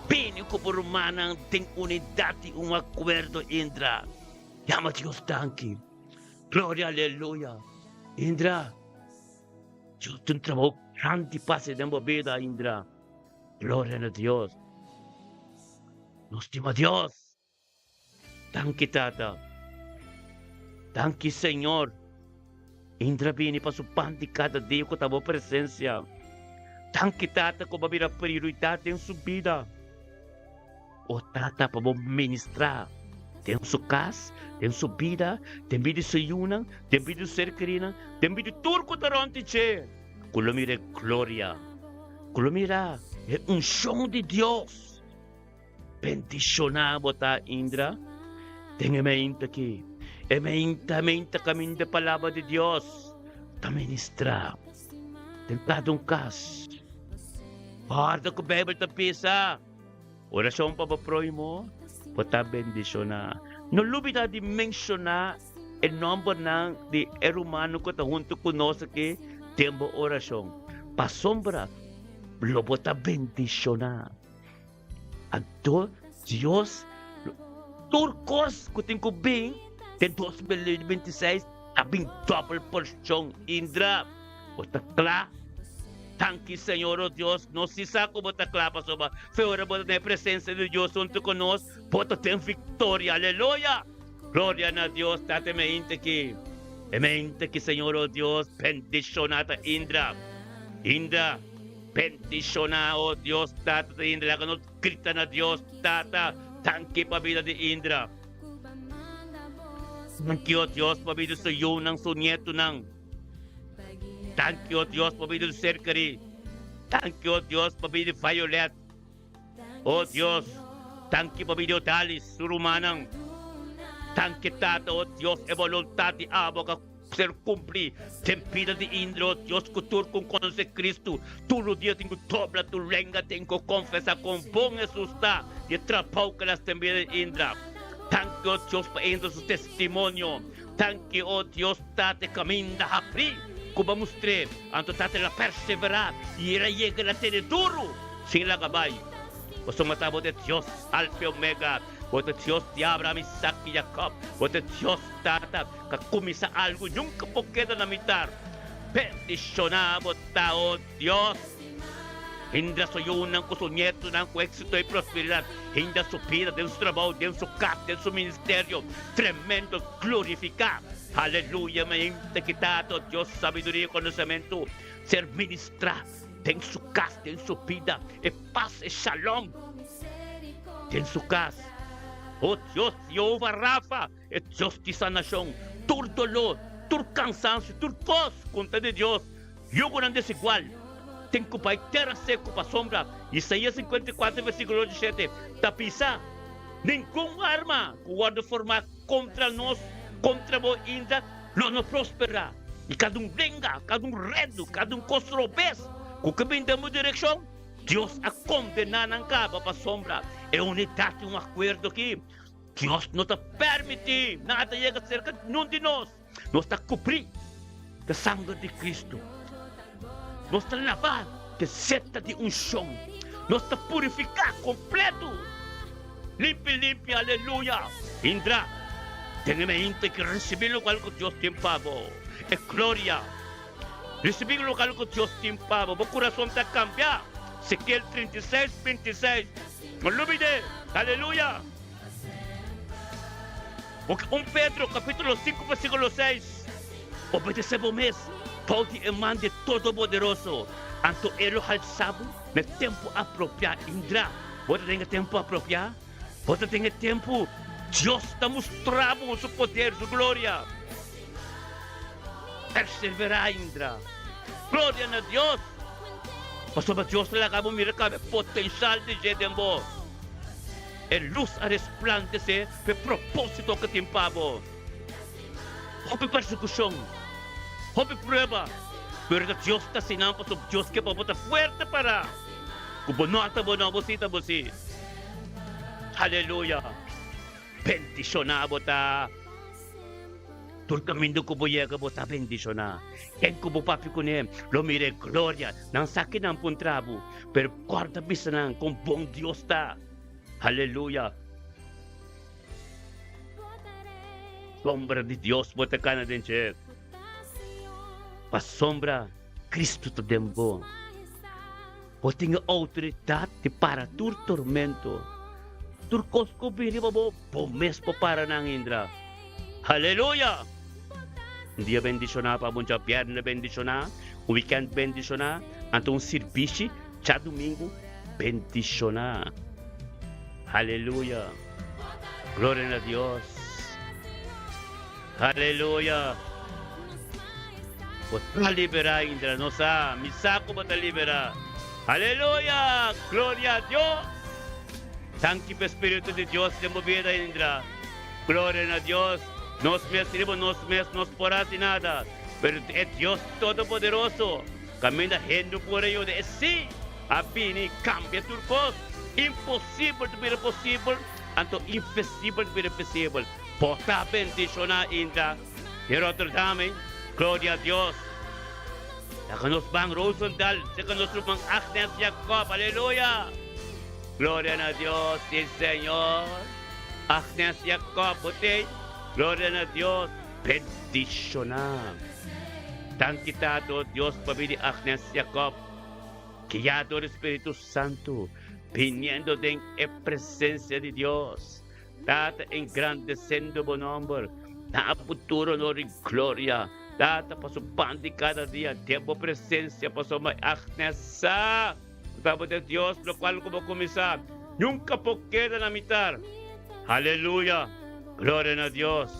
pini ko por humana, tem unidade, acordo, Indra. Llama Dios tanki. Gloria, aleluya. Indra. Dios, un trabajo grande pase de mi vida, Indra. Gloria a Dios. Nos estima Dios. Tanki tata. Tanki Señor. Indra vini pa su panti cada dia com a tua presença. Tanki tata com a minha prioridade em sua vida. O tata para ministrar. Tem sua casa, tem sua vida, tem vida sayunan, tem vida cercarina, tem vida turco taronte che. Kulomira gloria. Kulomira é unção de Deus. Bendicionado ta Indra. Tem mente aqui. Mente caminho de palavra de Deus. Ta ministrar. Tem cada caso. Guarda que o Bíblia ta pisa. Oração para proy mo. Pota bendiciona. No lubida di mencionar o nome de ser humano que está junto conosco que temos oração. Pa sombra, lo bota bendiciona. Então, Deus, turcos que tem que bem, de 2026, a bem double porção, Indra, bota claro. Tanki Senhor, oh Deus, nos si saco bota clapa soba, fora bota na presença de Deus junto conosco, bota tem vitória, aleluia. Gloria a Deus, tate mente que Senhor, oh Deus, bendicionata Indra, bendiciona, oh Deus, tata Indra, que nos grita na Deus, tata, tanki pa vida de Indra. Tanki, oh Deus, pa vida sa iyo ng sunyeto ng. Thank you, Dios, por vida do Cercari. Thank you, Dios, por vida do Violet. Oh, Dios, thank you por vida do Dalis, Surumanang. Thank you, Tata, oh, Dios, e voluntad de abo que ser cumprir. Tempida de Indra, oh, Dios, que tu com conoce Cristo. Todo dia tenho dobla, tu lenga, tenho confessar com bom Jesus está. E trapau que las tembidas de Indra. Thank you, oh, Dios, por Indra su testimonio. Thank you, oh, Dios, Tate, caminda a free. Kuba mustre, anto tate la perseverar, ira llega la tere duro, sin la gabay. Oso matabo de Dios, Alfa y Omega, bote Dios de Abraham, Isaac y Jacob, bote Dios tata, que kumisa algo, nunca po queda na mitar. Bendicionado tao Dios. Ainda soy unang ko su nieto ng éxito y prosperidad. Ainda su vida, de su trabajo, de su casa, de su ministerio. Tremendo, glorificar. Aleluya, mente quitado, Dios, sabiduría y conocimiento. Ser ministrar, en su casa, en su vida, y paz y shalom. En su casa. Oh Dios, Jehová Rafa, es Dios de sanación. Tu dolor, tu cansancio, tu cos, conta de Dios. yugo ng desigual. Tengo pa terra seco pa sombra. Isaías 54, versículo 17. Tapisa, ningún arma guarda formar contra nós, contra vos ainda, não prospera. E cada venga, cada redo, cada costrobes, com que vendamos direção, Deus a condenar ng caba pa sombra. É unidade, acordo aqui. Deus não te permite nada chega cerca de nós. Nós está cobrir da sangue de Cristo. Nós está lavar de seta de unção. Nós está purificar completo. Limpi, aleluia. Indra, tenha mente que receber o qual que Deus tem pavo. É glória. Receber o qual que Deus tem pavo. O coração está cambiar. Ezequiel 36, 26. Malumide, aleluia. Porque 1 Pedro, capítulo 5, versículo 6. Obedecemos, Paulo te manda todo-poderoso. Anto ele alçado, no tempo apropriado. Indra, você tem tempo apropriado? Você tem tempo? Deus está mostrando o seu poder, sua glória. Perseverar, Indra. Glória a Deus. Pastor Deus le acabou de mirar o potencial de Jedembo. É luz a resplandecer para propósito que tem pavo. Houve persecução, houve prova, pero Deus está sinando para Deus que pode estar forte para. Kung nota mo na você. Aleluia. Bendicionado ta. Tulkamindo ko buya ka bota bendicionar. Ken ko papi ko nem, lo mire gloria, nang sakin ang puntrabo, pero guarda bisa nang kung bong Dios ta. Aleluya. Sombra de Dios bota ka na din siya. Pasombra, Cristo te dembo. O tinga autoridade para tur tormento. Turcos ko biri mo, pomes po para nang Indra. Aleluya. Dia bendicionar para bom dia, na bendicionar, o weekend bendicionar, então serviço, já domingo bendicionar. Aleluia. Glória a Deus. Aleluia. Bota liberar Indra, nossa, me saco bota liberar. Aleluia. Glória a Deus. Thank you, Espírito de Deus, de movida Indra. Glória a Deus. Nos mesmos, nos porá sin nada. Pero é Deus Todo-Poderoso. Camina rendo por aí de si. A bini cambia turcos. Impossível de ser possível. Anto impossível de ser possível. Porta bendicionar Indra. De Rotterdam, glória a Deus. Saka nos bang Rosendal. Saka nos bang Agnes Jacob. Aleluia. Glória a Deus, sim Senhor. Agnes Jacob, okay? Glória a Deus, bendicionar. Tangkitado Dios pabili Agnes Jacob, guiado del Espíritu Santo, viniendo de en presencia de Dios, data engrandecendo buen nombre, da futuro no de gloria, data para su pan de cada día, tiempo presencia para su Agnes sa, tabo de Dios, lo cual como comenzar, nunca po queda la mitad. Aleluya. Glória a Deus.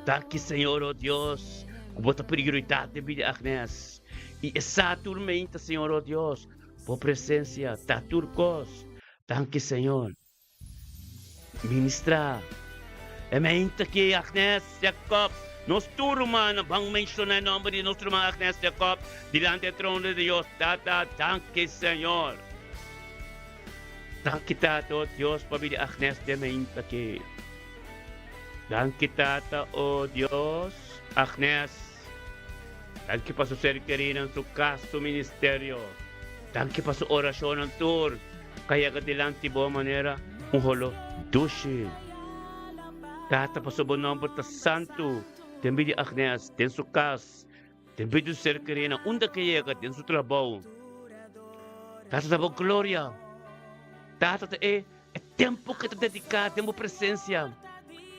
Daqui, Senhor, oh Deus, com a prioridade de vida, Agnes. E exatamente, Senhor, oh Deus, por presença, da turcos. Daqui, Senhor. Ministra. E mente que Agnes Jacob, nos turma, bang mencionar o nome de nosso irmão Agnes Jacob, diante do trono de Deus. Daqui, Senhor. Dan kita to Diyos pabili Agnes de mainta ki. Dan kita ta o Diyos Agnes. Dan ki pa sa serkerinan su kasto ministeryo. Dan ki pa sa orasyon ng tour. Kaya ka dilang tibo manera un holo dushi. Tata pa sa bonombo ta santo. Tembi di Agnes, den su kas. Tembi di serkerinan. Unda kaya ka den su trabaho. Tata ta gloria. Data é tempo que te dedicar, tempo presença.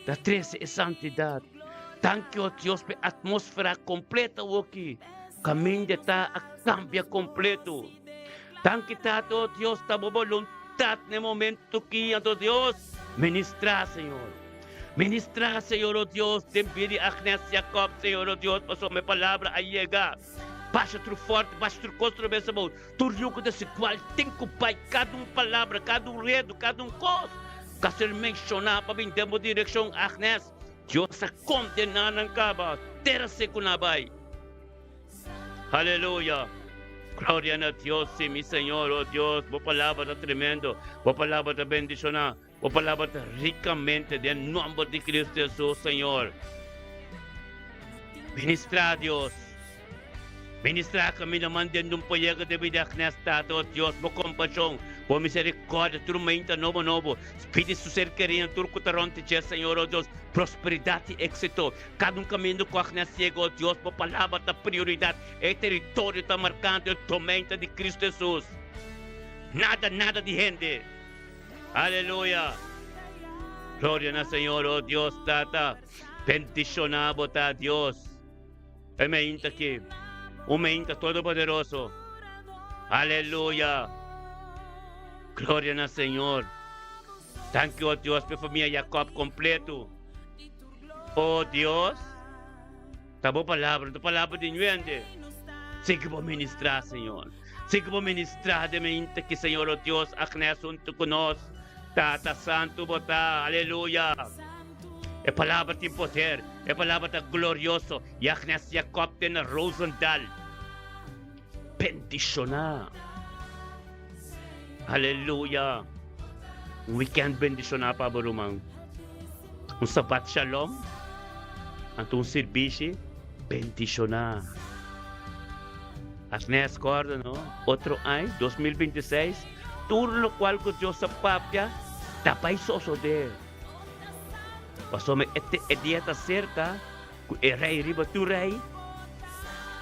Da 13 é santidade. Tanque o Deus pe atmosfera completa aqui. Caminho está a cambia completo. Tanque tá o Deus tá boa vontade no momento que a Deus ministrar, Senhor. Ministra, Señor, oh Dios, Dembiri, Agnes, Jacob, Señor, oh Dios, pasó mi palabra a llegar. Baixa tu forte, baixa tu construção, meu amor. Tu rico desse qual tem que pai, cada palavra, cada redo, cada coisa. Que ser mencionar para mim, demo direção, Agnes. Deus a condenar na caba, terra secundabai. Aleluia. Glória a Deus, sim, meu Senhor, oh Deus. Boa palavra tremendo, boa palavra bendicionar, boa palavra ricamente, em nome de Cristo Jesus, Senhor. Ministra, Deus. Ministrar kami naman din ng payag de vida Tato, Dios, mo compasión, mo misericórdia, turmenta novo. Espírito ser querido, turco taronte, Senhor, oh Deus, prosperidade e éxito. Cada caminho com a ciego, oh Deus, mo palavra da prioridade, é território tá marcando, tormenta de Cristo Jesus. Nada de gente. Aleluia. Glória na Senhor, oh Deus, Tata. Bendicionado ta Deus. Amém, aqui. Aumenta Todo-Poderoso. Aleluia. Glória na Senhor. Thank you, oh Deus, pela família Jacob completo. Oh Deus. Tá boa palavra, tua palavra de nuende. Siga para ministrar, Senhor. Siga para ministrar de mente que, Senhor, oh Deus, Agnes junto conosco. Tata Santo, bota. Aleluia. É palavra de poder, é palavra de glorioso. E Agnes Jacob de Rosendal. Bendicionar. Aleluia. Weekend bendicionar para Barumang. Sabat shalom. Antong serviço, bendicionar. Agnes Corda, no? Otro año, 2026. Todo lo cual que Dios sa papia, tapay sosode. Pasó me este día está cerca, el rey riba tu rey,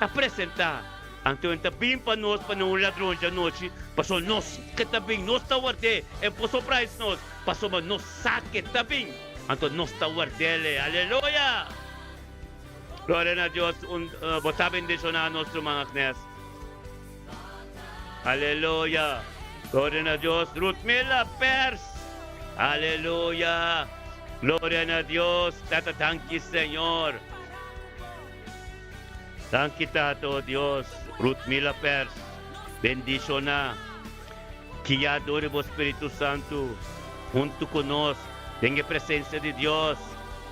a presentar. Anto en tabing pa nos pa nung ladron dyan noche, pasó nos katabing, nos tawarde, en poso price nos, pasó man nos sakit tabing, anto nos tawardele, aleluya! Gloria a Dios, bota bendición a nuestro mga Agnes. Aleluya! Gloria a Dios, Ruth Mila Pers, aleluya! Gloria a Dios, Tata, thank you, Señor. Thank you, Tato, Dios. Ruth Mila Pers, bendiciona. Guiador do Espírito Santo, junto conosco, tenha presença de Deus.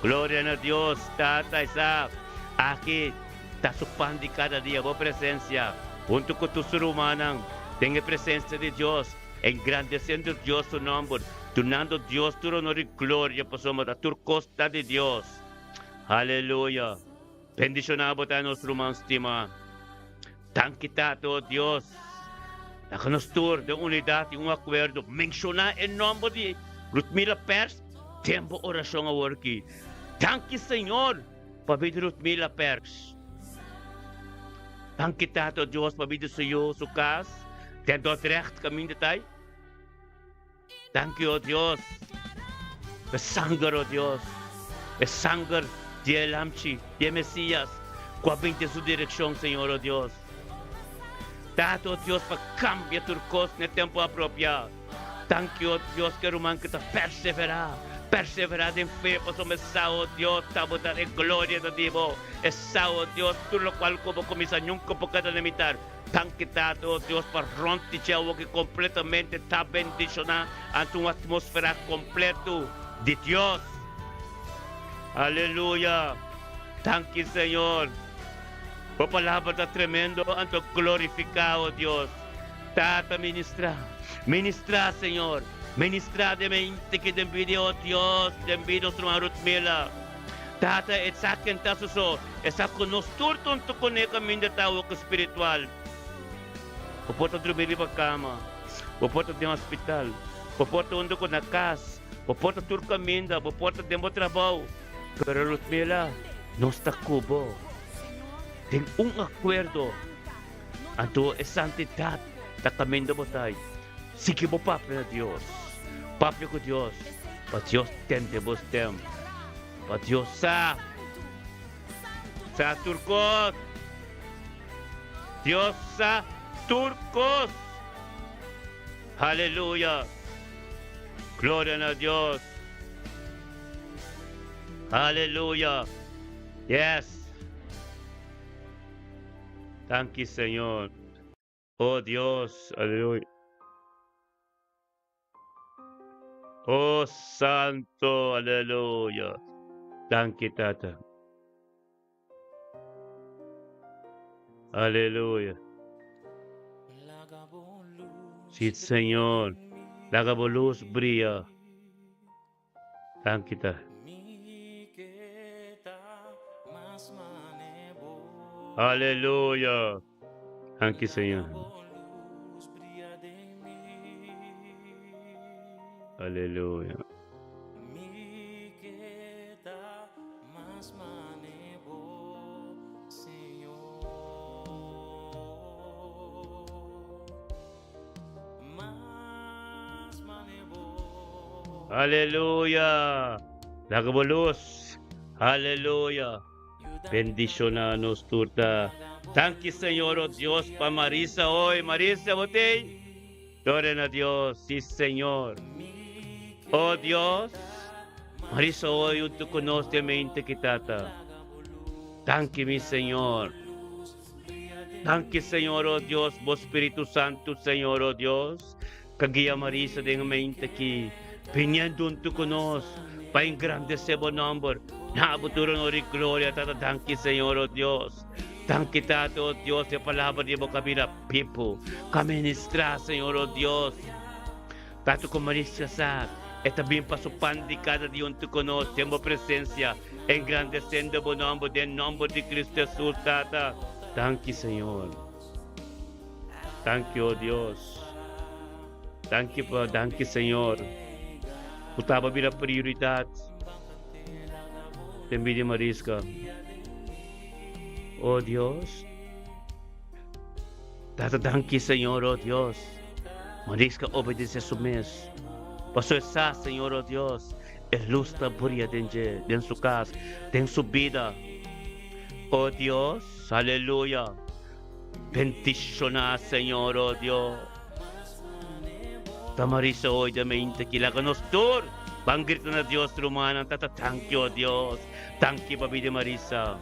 Glória a Deus, Tata, Isaac. Aqui, está supando cada dia, boa presença. Junto com tu ser humano, tenha presença de Deus. Engrandecendo Deus o nome. Tornando Dios tu honor y gloria pasamos a tu costa de Dios. Aleluya. Bendicionado a nuestro hermano estima. Tan quitado Dios. La conostur de unidad y un acuerdo. Menciona el nombre de Ruth Mila Pers. Tiempo oración a worki. Thank you, Señor. Pabida Ruth Mila Pers. Tan quitado Dios. Pabida suyo su casa. Tendo recht caminho de tay. Thank you, oh Dios. El sangre, oh Dios. El sangre de El Amchi, de Mesías. Cuabinte su dirección, Señor, oh Dios. Tato, oh Dios, para cambiar tu costa en el tiempo apropiado. Thank you, oh Dios, que román que te perseverar. Perseverar en fe, pues me sao, Dios, tabotar en gloria de Dios. Es sao, Dios, tú lo cual como comisa nunca por cada limitar. Tan quitado, Dios, para romper que completamente está bendicionado ante una atmósfera completa de Dios. Aleluya. Thank you, Señor. Por palabra está tremendo, ante glorificado, Dios. Tata ministra, ministra, Señor. Ministra de mente que te envidio, Dios, te envidio, su hermano Ruth Mila. Tata, esa que está so, esa con nosotros, tonto con el camino de tao espiritual. Pupunta dormir para cama, pupunta de hospital, pupunta onde com na casa, pupunta tur caminho, pupunta de meu trabalho. Pero Ruth Mila, não está cubo. Tem acordo. Anto é santidade da caminho de botai. Sigue mo papo de Deus. Papo com Deus. Para Deus tende vos tempo. Para Deus sa turcos. Deus sa turcos. Aleluya. Gloria a Dios. Aleluya. Yes. Thank you, Señor. Oh Dios. Aleluya. Oh Santo. Aleluya. Thank you, Tata. Aleluya. Sí, Señor. La luz brilla. Thank you, Tata. Aleluya. Thank you, Señor. Aleluya. Aleluya. La luz. Aleluya. Bendicionanos, turta. Thank you, Señor, oh Dios, para Marisa hoy. Marisa, botey. Gloria a Dios. Sí, Señor. Oh Dios. Marisa hoy, tú conoces mente que tata. Thank you, mi Señor. Thank you, Señor, oh Dios, vos Espíritu Santo, Señor, oh Dios. Kaguia Marisa de mente que viniendo tú conoces. Para engrandecer buen nombre. Nabuturo no gloria, tata. Thank you, Señor, oh Dios. Thank you, Tata, oh Dios, de palabra de boca vida, people. Que ministra, Señor, oh Dios. Tato con Marisa sa. Esta bien paso pan de cada día tu conoces. Tengo presencia. Engrandeciendo buen nombre del nombre de Cristo Jesús, Tata. Thank you, Señor. Thank you, oh Dios. Thank you, Señor. Utaba bila prioridad. Te envidia Marisca. Oh Dios. Tata, thank you, Señor, oh Dios. Marisca obedece a su mes. Pasó esa, Señor, oh Dios. El luz está brilla en su casa, en su vida. Oh Dios, aleluya. Bendicionar, Señor, oh Dios. Tamarisa hoy de mente que la conostor. Van gritar a Dios rumana. Tata, thank you, oh Dios. Thank you, papi de Marisa.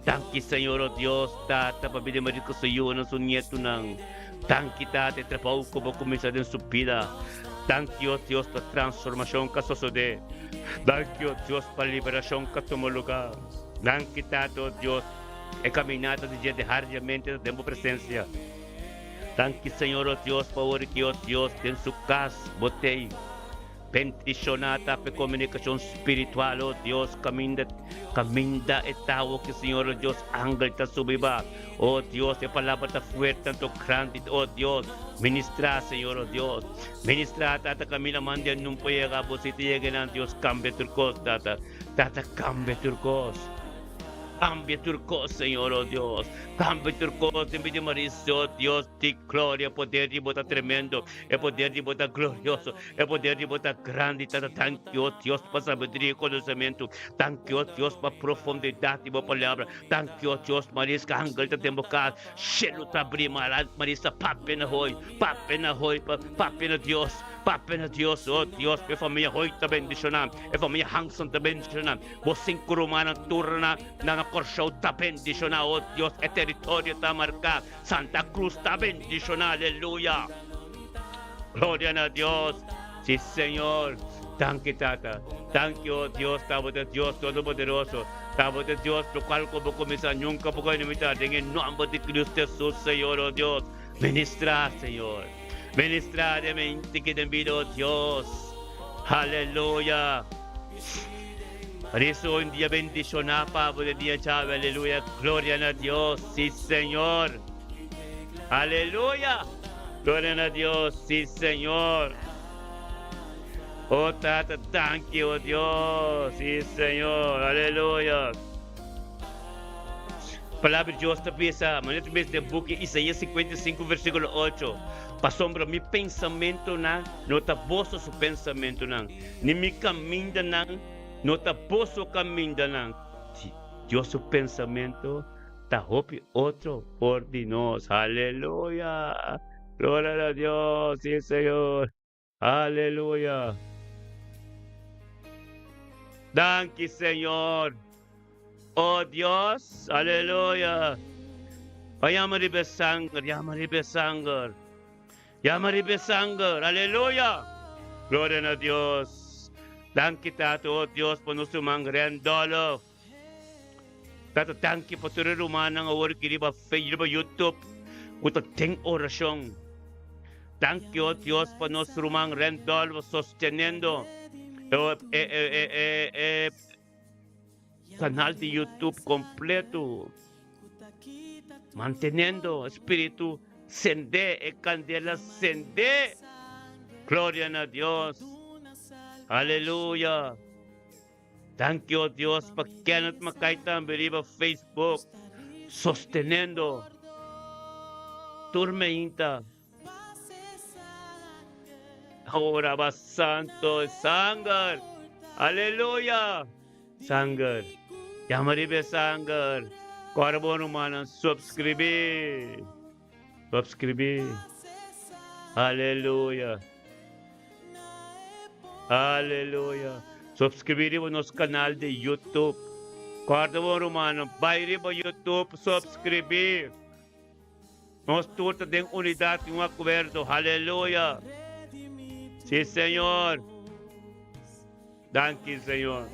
Thank you, Señor, oh Dios. Tata, papi de Marisa, sa iyo na su nieto nang. Thank you, Tata, trabaho ko ba kumisa din su vida. Thank you, oh Dios, para transformación que sucede. Thank you, oh Dios, para liberación que tumuluga. Thank you, Tata, oh Dios. He caminado de diariamente de tu presencia. Thank you, Señor, oh Dios, por que, oh Dios, en su casa, botei. Bendicionada para comunicación espiritual, oh Dios, caminda etawo que Señor, oh Dios, ángel está subiba. Oh Dios, de palabra está fuerte, tanto grande, oh Dios, ministra, Señor, oh Dios, ministra, tata, camina, manda, no puede llegar, vos si te llegan, Dios, cambia tu cosa, tata, cambia tu cosa. Cambia tu cosa, Señor, oh Dios. Cambia tu cosa, en vez de Marisa, oh Dios, de gloria, poder de botar tremendo, el poder de botar glorioso, el poder de botar grande, thank you, oh Dios, para sabedoria e conhecimento. Thank you, oh Dios, para profundidade de boa palavra. Thank you, oh Dios, Marisa, ángel da tembocar, cheiro tá abrir, Marisa, pape na hoi, pape na Deus. Pape na Deus, oh Deus, minha família hoje está bendicionada, minha família Hanson está bendicionada, você curumana turna, na Corchão está bendicionada, oh Deus, é território está marcado, Santa Cruz está bendicionada, aleluia, glória a Deus, sim Senhor, thank you Tata, thank you, oh Deus, estava de Deus Todo-Poderoso, estava de Deus, do qual como começar, nunca vou limitar, em nome de Cristo Jesus, Senhor, oh Deus, ministrar, Senhor. Ministrar de mente que te envío, Dios. Aleluya. Por eso un día bendicionar, Pablo, de día chave. Aleluya. Gloria a Dios. Sí, Señor. Aleluya. Gloria a Dios. Sí, Señor. Oh, Tata, thank you, oh Dios. Sí, Señor. Aleluya. Palavra de Deus está pensa, mas não de book Isaías 55 versículo 8. Pasombra mi pensamento não tá posto su pensamento não. Ni mi caminho não tá posto caminho não. Deus su pensamento tá hope outro por de nós. Aleluia. Glória a Deus, sim, Senhor. Aleluia. Thank you, Señor. Oh Dios, aleluya. Yamaribe sangre, yamaribe sangre. Yamaribe sangre, aleluya. Gloria a Dios. Thank you, Tato, oh Dios, por nuestro mangrandolo. Tato, thank you, por tu rumana ng award kiri ba YouTube. Kuto ting orasyon. Thank you, oh Dios, por nuestro mangrandolo sosteniendo. Canal de YouTube completo, manteniendo espíritu sende, candela sende. Gloria a Dios, aleluya. Thank you, Dios, para Kenneth Makaitan, Beriba Facebook, sosteniendo, turmeinta. Ahora va santo, sangre, aleluya, sangre. Yamaribe sangre. Korban umanan subscribe. Aleluya. Aleluya. Subscribe mo nos canal de YouTube. Korban umanan bayri ba YouTube subscribe. Nos tuta den unidad yung acuerdo. Aleluya. Sí, Señor. Thank you, Señor.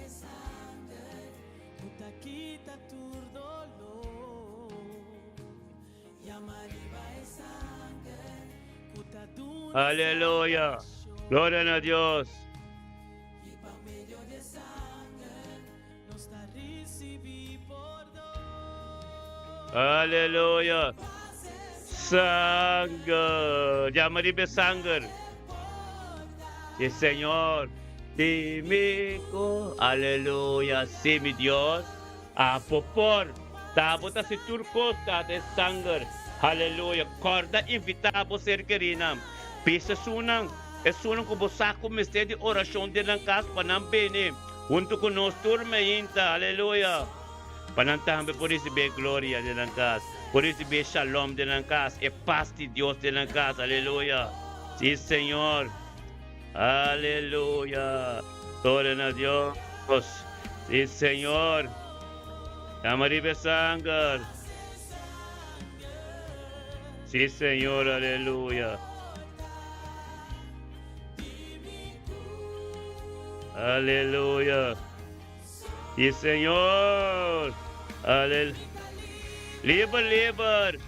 Aleluya. Gloria a Dios. Aleluya. Sangre. Yamaribe sangre. Sí, Señor. Dime ko. Aleluya. Sí, mi Dios. Apopor. Tabota si turcos de sangre. Aleluya. Corda invitabo ser querinam. Pisa sunang. É sunang kubosako meste de oração de langkas panambene. Junto com nós turmeinta. Aleluya. Panantambe por receber glória de langkas. Por receber shalom de langkas. E paz de Deus de langkas. Aleluya. Sí, Señor. Aleluya. Gloria a Dios. Sí, Señor. Yamaribe sangre. Sí, Señor. Aleluya. Aleluya. Sí, Señor. Aleluya. Liber.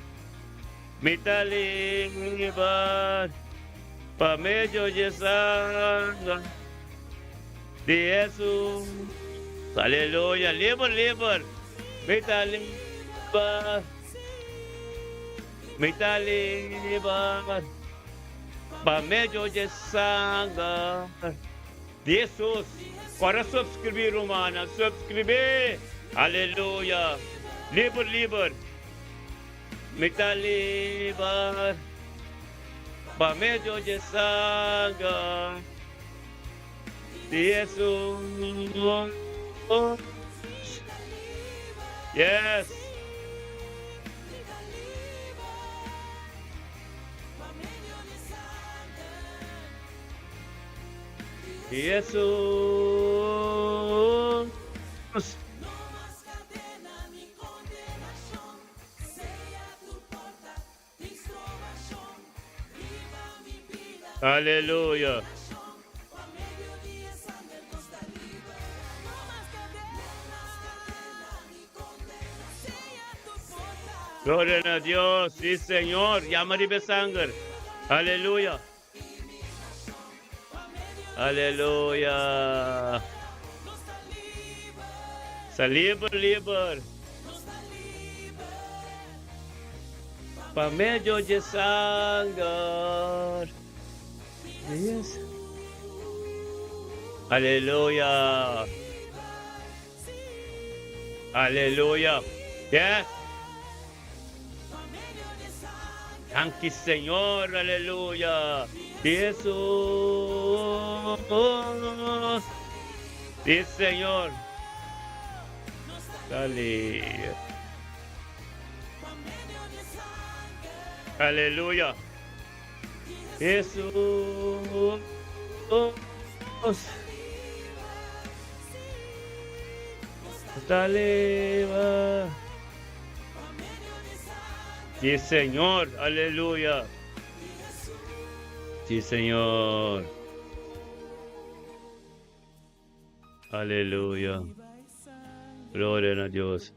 Mita liber. Pa medio de sangre de Jesús. Aleluya. Liber. Mita liber. Mita liber. Pa medio de sangre de Jesús. Para subscribir, humana. Subscribir. Aleluya. Liber. Mita liber. Pa medio de sangre de Jesús. Yes. Jesús. Aleluya. Gloria a Dios, sí, Señor. Yamaribe sangre. Aleluya. Aleluya. Liber. Pa medio de sangre. Yes. Aleluya. Aleluya. Yes. Thank you, Señor. Aleluya. Jesús. Sí, Señor. Dale. Aleluya. Jesús. fortaleza. Sí, Señor, aleluya. Sí, Señor. Aleluya. Gloria a Dios.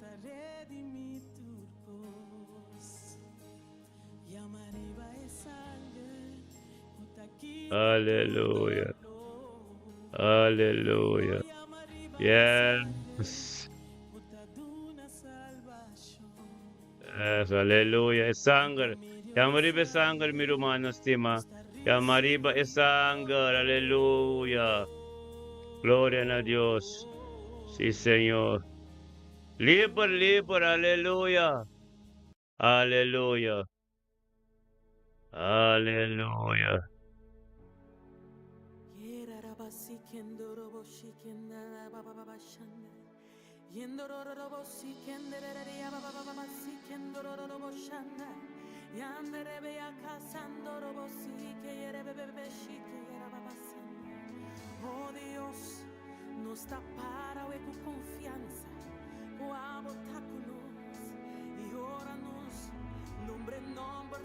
Aleluya. Aleluya. Yes. Yes, aleluya. Es sangre. Yamariba es sangre, mi hermano estima. Yamariba es sangre. Aleluya. Gloria a Dios. Sí, Señor. Libre, aleluya. Aleluya. Aleluya. Oh Dios, nos tapara con confianza, o abotáculos y óranos, nombre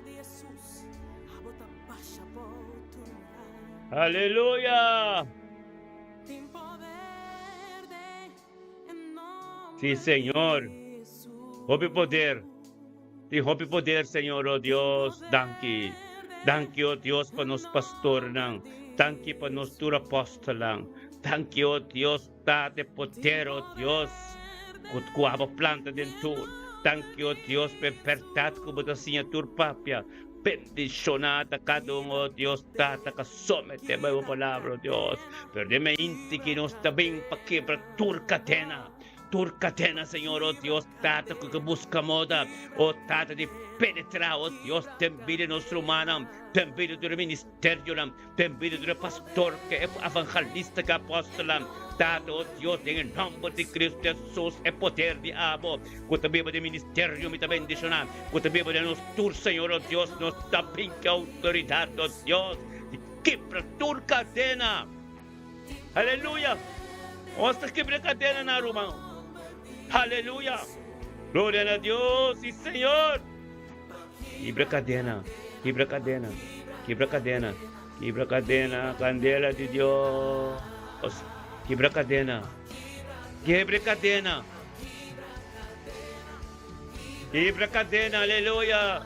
de Jesús, abotapasha por tu rayo. Aleluya. Sin poder en nombre Sí, Señor. de Jesús. Hopi poder. Sí, hopi poder, Señor, oh Dios. Danki. Danki, oh Dios, para nos pastor nang. Danki para nos tur apostol lang. Danki, oh Dios, tate poder, oh Dios. Kutkuaba planta din tur. Danki, oh Dios, pertat ko ba signatur papia. Bendicionata cada oh Dios, tata ka somete ba yung palabra, oh Dios. Pero de me inti que nos tabing pakibra tur catena. Tur catena, Señor, oh Dios, tata que busca moda, oh tata de penetrar, oh Dios, te envíe nuestro humano, te envíe tu ministerio, te envíe tu pastor, que es evangelista, que apóstol, tata, oh Dios, en el nombre de Cristo Jesús, el poder de abo, que te viva de ministerio, mi te bendicionar, que te viva de nuestro Señor, oh Dios, nos da pinca autoridad, oh Dios, de quebra tur catena, aleluya, hasta quebra cadena na rumão. Aleluya. Gloria a Dios, sí, Señor. Quebra cadena, quebra cadena, quebra cadena, quebra cadena, candela de Dios. Quebra cadena, quebra cadena, quebra cadena, aleluya.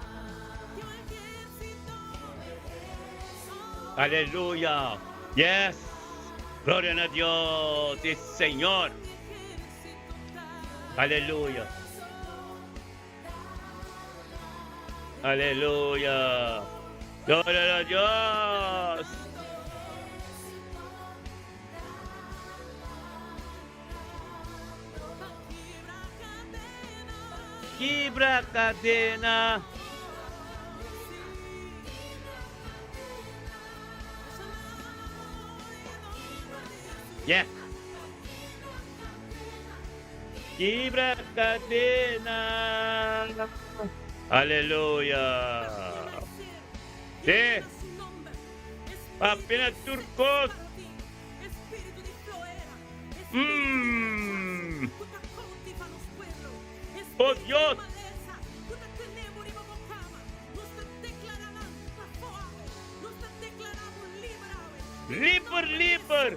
Aleluya. Yes. Gloria a Dios, sí, Señor. Aleluya. Aleluya. Gloria a Dios. Quebra cadena. Yeah. Quebra cadena. Aleluya. Sí. Apenas turcos. Oh Dios. Liber.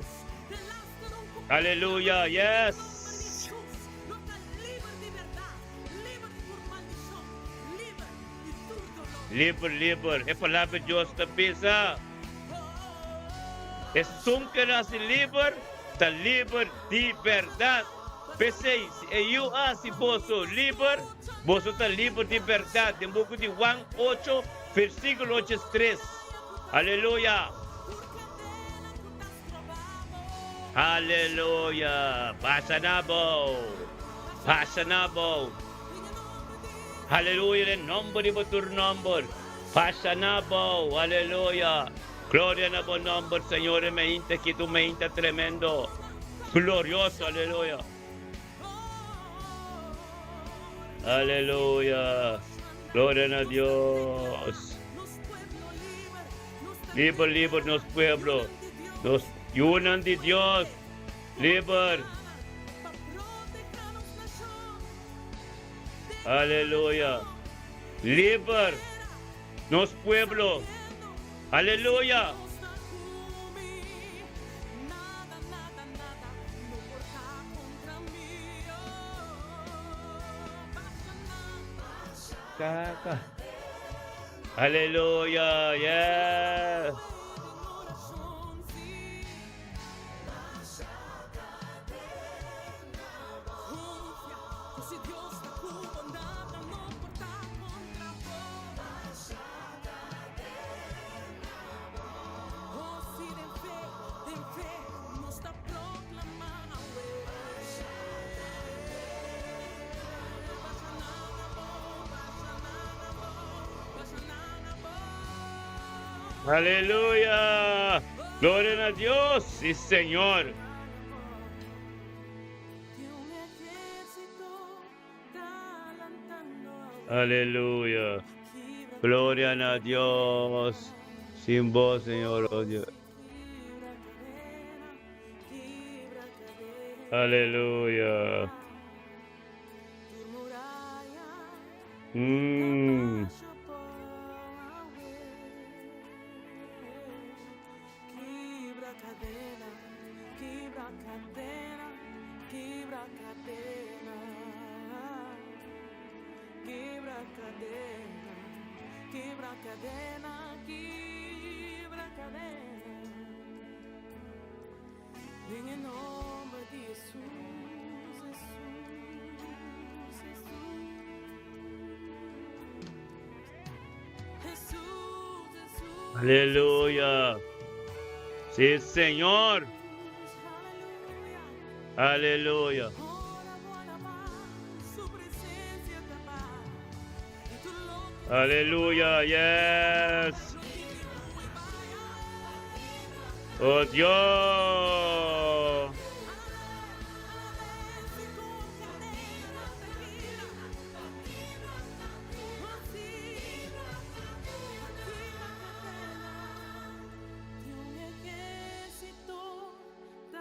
Aleluya. Yes. Liber. É palavra de Deus da pesa. É som que nasce liber, está liber de verdade. Pensei, eu se você liber, você está liber de verdade. Em boca de Juan 8, versículo 83. Aleluia. Aleluia. Passa na boa. Aleluya, en nombre de tu nombre. Pasa nabo, aleluya. Gloria a tu nombre, Señor, me inte que tu me inte tremendo. Glorioso, aleluya. Aleluya. Gloria a Dios. Liber nos pueblo. Nos unan de Dios. Liber. Aleluya. Liber nos pueblo. Aleluya. Nada, nada, nada, no porta contra mí. Kaka. Aleluya. Yes. Si Dios da tu bondad, no porta contra vos. Oh, si de fe, nos está proclamando. Aleluya. Gloria a Dios. Sí, Señor. De un ejército talantando. Aleluya. Gloria a Dios. Sin voz, Señor. Oh Dios. Aleluya. Mm. Quebra cadena, quebra cadena, quebra cadena, quebra cadena, quebra cadena, quebra cadena. En el nombre de Jesús, Jesús, Jesús. Aleluya. Sí, Señor. Aleluya. Aleluya. Yes. Oh Dios.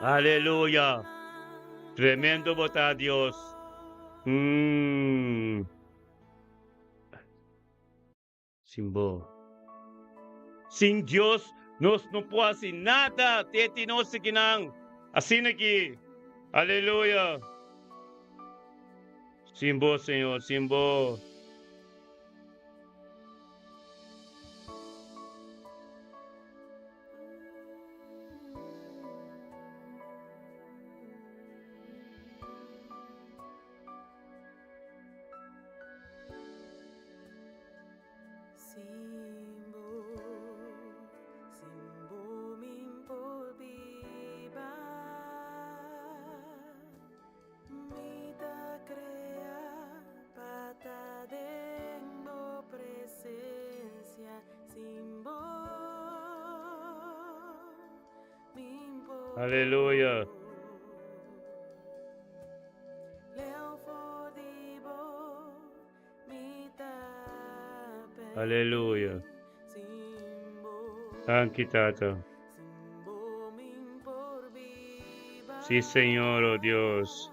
Aleluya. Tremendo votar Dios. Sin voz. Sin Dios nos no puedo hacer nada. Teti no se quinan. Así aquí. Aleluya. Sin voz, Señor. Sin voz. Simbo min por viva, mita crea pata dengo presencia, simbo min por Aleluya. Leo fodibo mita Aleluya. Thank you, Tata. Sí, Señor, oh Dios.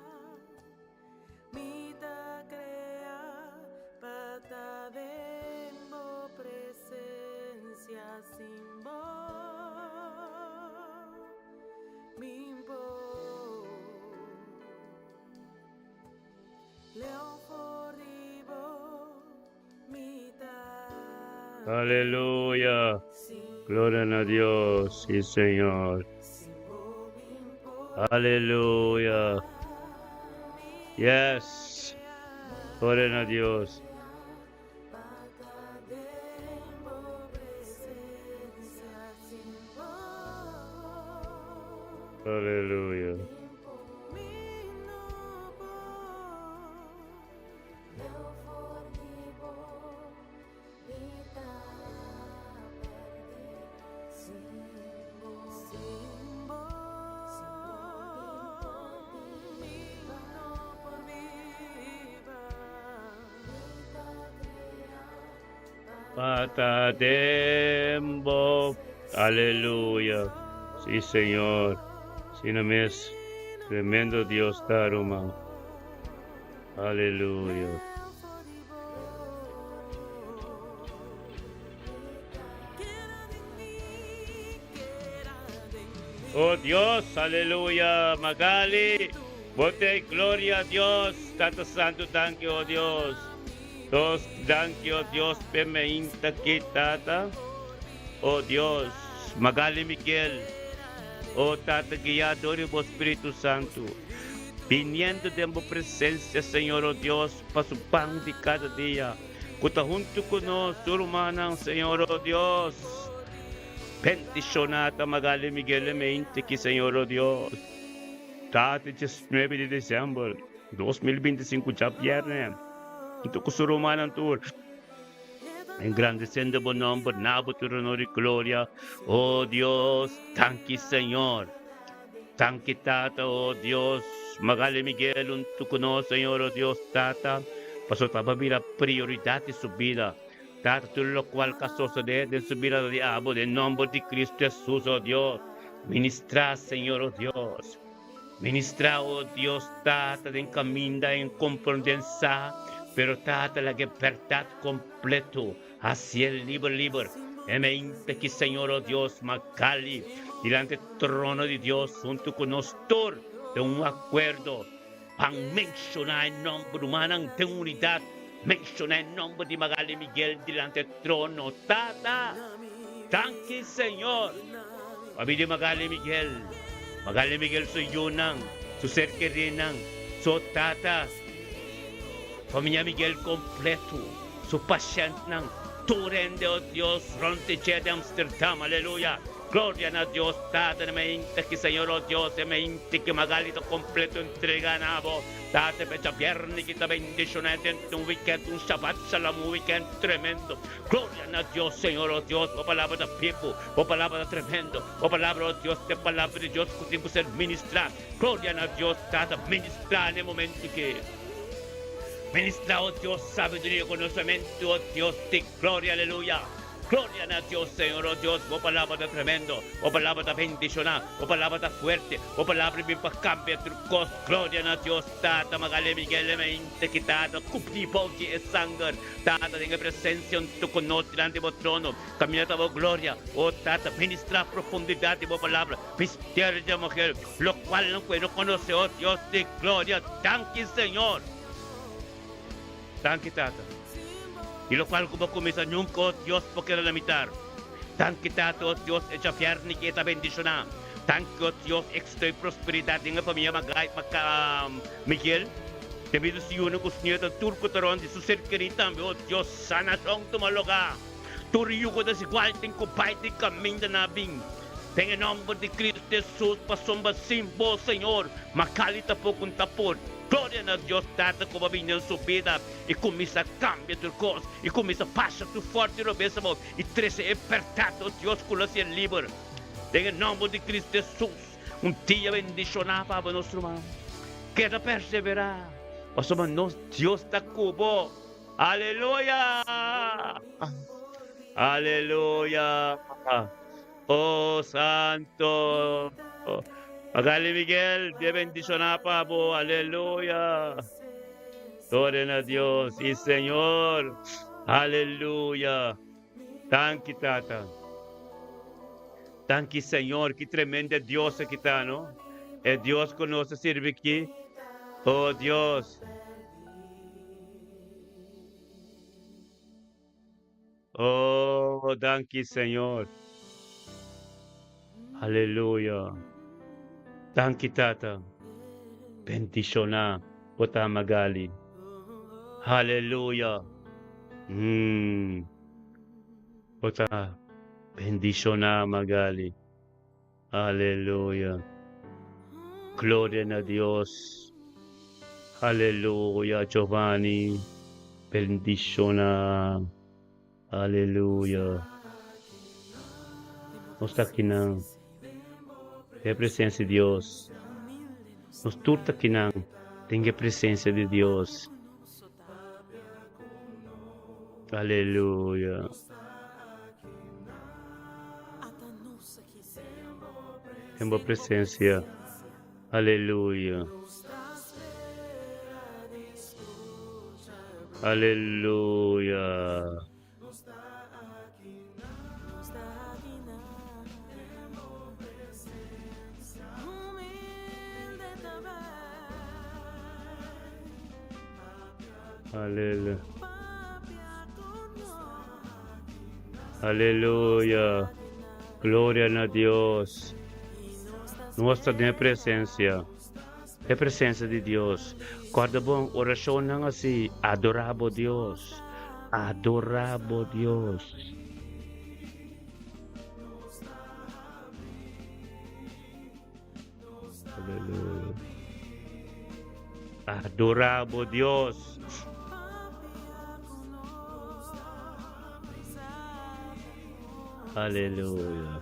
Aleluya. Gloria a Dios, sí, Señor. Aleluya. Yes. Gloria a Dios. Aleluya. Patadembo. Aleluya. Sí, Señor. Sí, no me es tremendo Dios, Taruma. Aleluya. Oh Dios, aleluya, magali. Bote, gloria a Dios. Tata Santo, thank you, oh Dios. Dios, thank you, oh Dios, pemeinta kitata. Oh Dios, magali Miguel. Oh Tata, guiado por Espíritu Santo. Viniendo de tu presencia, Señor, oh Dios, para su pan de cada día. Cuta junto con nosotros, hermanos, Señor, oh Dios. Bendicionata magali Miguel Mente que Señor, oh Dios. Data 19 de diciembre 2025, ya viernes. Junto con su hermano, tour. Engrandeciendo buen nombre, nabo tu honor y gloria. Oh Dios, thank you, Señor. Thank you, Tata, oh Dios. Magali Miguel, un tu conoces, Señor, oh Dios, Tata. Pasó para vida prioridad de su vida. Tata, todo lo cual casoso de su vida de abo, en nombre de Cristo Jesús, oh Dios. Ministra, Señor, oh Dios. Ministra, oh Dios, Tata, en caminda, en comprendencia, pero Tata, la libertad completo, hacia el libre. Emente que, Señor, oh Dios, Magali, delante del trono de Dios, junto con nosotros, de un acuerdo, para mencionar el nombre humano de unidad, mencionar el nombre de Magali Miguel delante del trono. Tata, thank you, Señor. Pabili Magali Miguel. Magali Miguel su yunang, su ser querinang, su tata. Familia Miguel completo, su pasyente nang turende, oh Dios, ronte de Amsterdam, aleluya. Gloria a Dios, Tata, na mainta que Señor, oh Dios, na mainta que Magali to completo entrega na bo. Tata, pecha viernes que ta bendicionante, un weekend, un Shabbat, Shalom, un weekend tremendo. Gloria a Dios, Señor, oh Dios, por palabra de people, por palabra tremendo, por palabra, oh Dios, de palabra de Dios, que tiempo ser ministrar. Gloria a Dios, Tata, ministrar en el momento que ministra, oh Dios, sabiduría, conocimiento, oh Dios, de gloria, aleluya. Gloria a Dios, Señor, oh Dios, oh palabra de tremendo, oh palabra de bendición, oh palabra de fuerte, oh palabra de cambia trucos. Gloria a Dios, Tata, Magali Miguel, mente que Tata, cupli pochi e sangre, Tata, tenga presencia en tu conoce delante de trono, camina tu gloria, oh Tata, ministra profundidad de tu palabra, misterio de mujer, lo cual no conoce, oh Dios de gloria. Thank you, Señor. Thank you, Tata. Y lo cual como comienza nunca, oh Dios, porque la limitar. Thank you, Tata, oh Dios, echa fiarni que esta bendición. Thank you, oh Dios, estoy prosperidad en la familia Miguel. Debido a si uno con su nieto turco tarón de su ser querido también, oh Dios, sanación tomaloga. Turiugo desigual, tengo pai de camino na bing. En el nombre de Cristo Jesús, pasomba simbo, Señor, macalita poco un tapor. Gloria a Dios, Tata, como viene en su vida y comienza a cambiar tu cosa y comienza a pasar tu fuerte robésimo y trece despertado, Dios, con la cielo libre. En el nombre de Cristo Jesús, un día bendicionado para nuestro hermano. Queda perseverar. Pasomba nos Dios te cubo. Aleluya. Aleluya. Oh Santo. Magali Miguel, te bendicionar, Pabo, aleluya. Gloria a Dios y Señor, aleluya. Thank you, Tata. Thank you, Señor, qué tremendo Dios que está, ¿no? El Dios que nos sirve aquí. Oh Dios. Oh, thank you, Señor. Aleluya. Thank you, Tata. Bendicionar, Pota Magali. Aleluya. Pota bendicionar, Magali. Aleluya. Gloria a Dios. Aleluya, Giovanni. Bendicionar. Aleluya. Nos está aquí na presencia de Dios. Nos turta que não tem a presença de Deus. Aleluia. Tem a presença. Aleluia. Aleluia. Hallelujah. Aleluya. Gloria a Dios. Nuestra de presencia. É presença de Deus. Guarda bom, oração não assim. Adorabo Deus. Adorabo Deus. Aleluia. Adorabo Deus. Aleluia.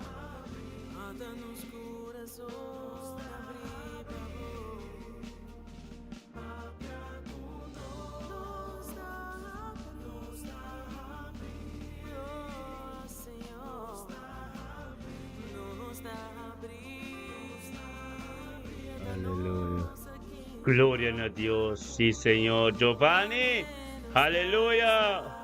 Aleluia. Glória a Deus. Sim, Senhor. Giovanni. Aleluia.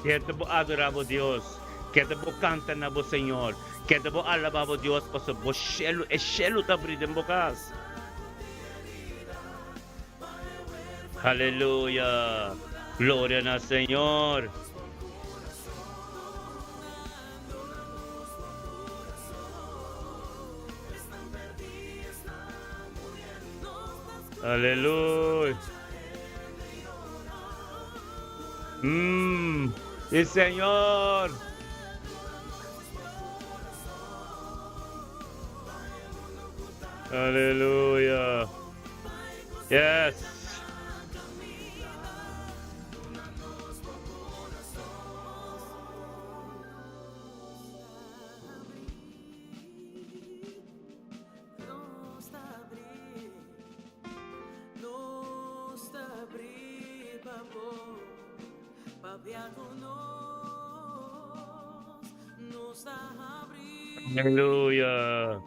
Quero adorar a Deus. Quero cantar na voz Senhor. Quero alabar a Deus para o céu e céu está abrindo em bocas. Aleluia. Glória ao Senhor. Aleluia. Sí, Señor. Aleluya. Yes. Aleluya.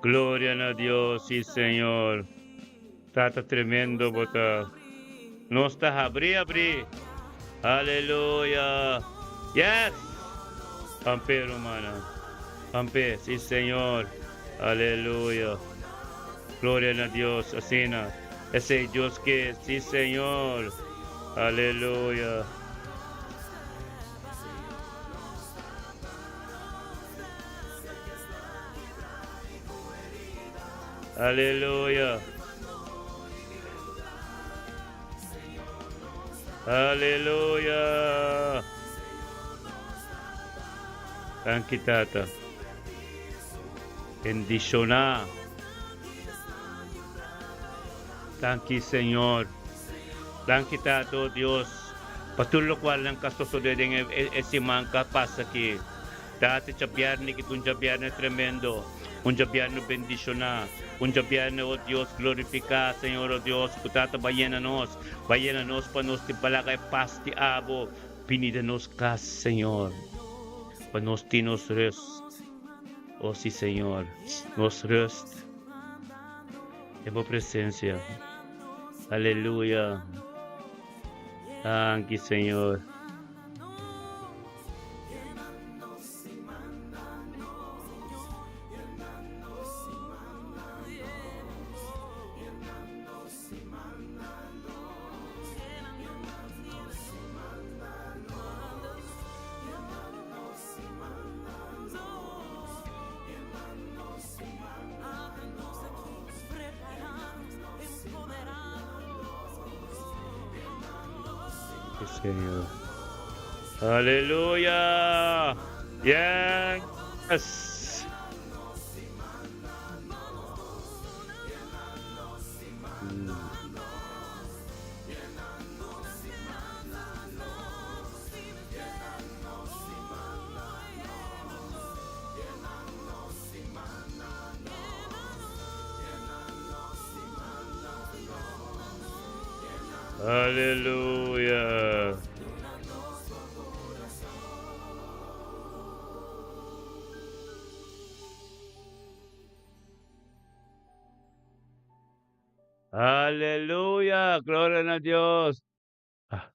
Gloria a Dios, sí, Señor. Está tremendo, bota. No está abrir. Aleluya. Yes. Ampe, hermana. Ampe, sí, Señor. Aleluya. Gloria a Dios, así. Ese Dios que, sí, Señor. Aleluya. Aleluya. Aleluya. Thank you, Tata. Bendiciona. Thank you, Señor. Thank you, Tato, Dios. Patuloy ko lang kasusunod ng esimang kapas aquí. Dati sa biyernes, kitong sa biyernes tremendo. Un biyernes bendiciona. Un biyernes, oh Dios, glorifica, Señor, oh Dios. Putata, bayenanos panos ti palakay paz ti abo. Pinidanos ka, Señor. Panos ti nos rest. Oh sí, Señor. Nos rest. En tu presencia. Aleluya. Thank you, Señor. Señor. Aleluya. Yes. Aleluya. Hallelujah! Gloria na Diyos. Ah,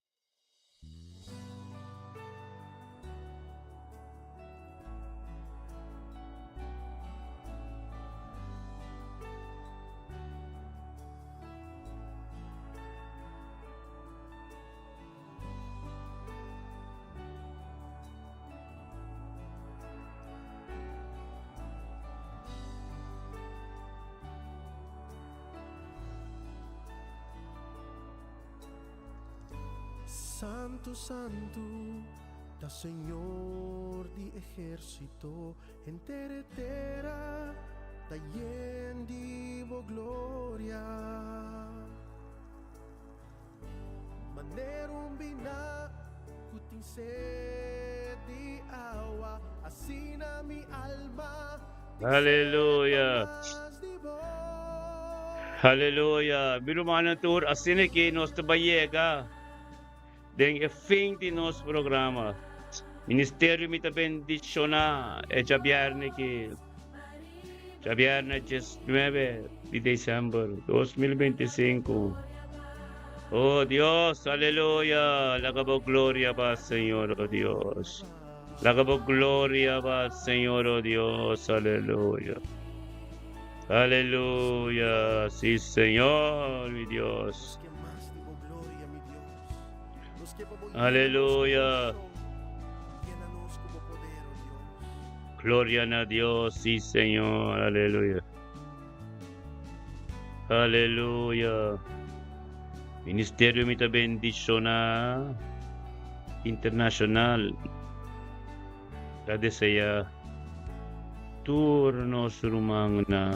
Santo, santo, da Señor di ejército, enteretera, tayen divo gloria. Manerum bina, kuting di awa, asina mi alma. Hallelujah! Hallelujah! Birumana tur asine que nos trabalhega. Den fim de nosso programa. Ministério me bendiciona é Javierne que Javierne 19 de dezembro 2025. Oh Dios, aleluya. Lagabo gloria va Señor, oh Dios. Lagabo gloria va Señor, oh Dios, aleluya. Aleluya, sí Señor, mi Dios. Aleluya. Gloria a Dios, sí Señor, aleluya. Aleluya. Ministerio Mita Bendiciona Internacional. Kadesaya turnos rumang na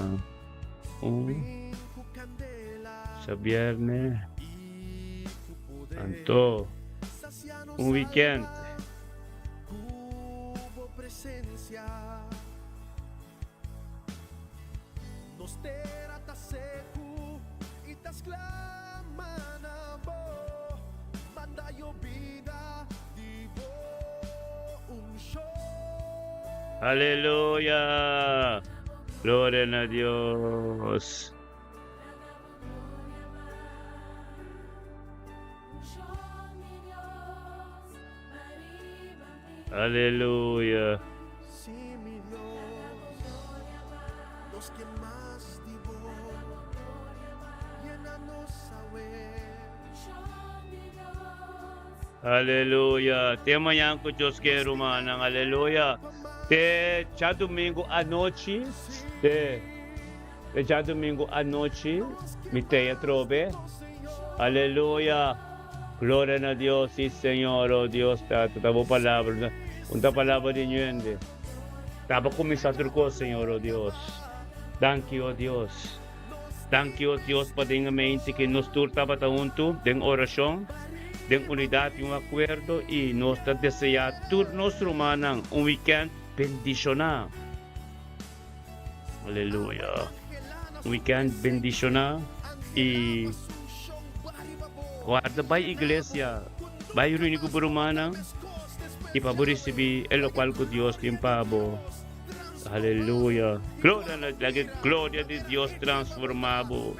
sa Biyernes Santo. Un weekend. Aleluya. Gloria a Dios. Aleluya. Sí, mi Dios, los que más divo, llénanos Aleluya. Tema yan ko Diyos kay Romanang. Aleluya. Te ya domingo anoche. Te ya domingo anoche. Mi teya trobe. Aleluya. Gloria a Dios, sí Señor, oh Dios, tabo palabra, unta palabra ninyo yan, tabo kumisatur ko, Señor, oh Dios. Thank you, oh Dios. Thank you, oh Dios, pa din mente que nos turta pa taunto, den orasyon, den unidad, yung acuerdo, y nos ta desea turnos rumanang, un weekend, bendiciona. Aleluya. Un weekend, bendiciona, y guarda by iglesia, by unico burumana, ipaborisibi el local ko Dios tiempabo. Aleluya. Gloria de Dios transformado.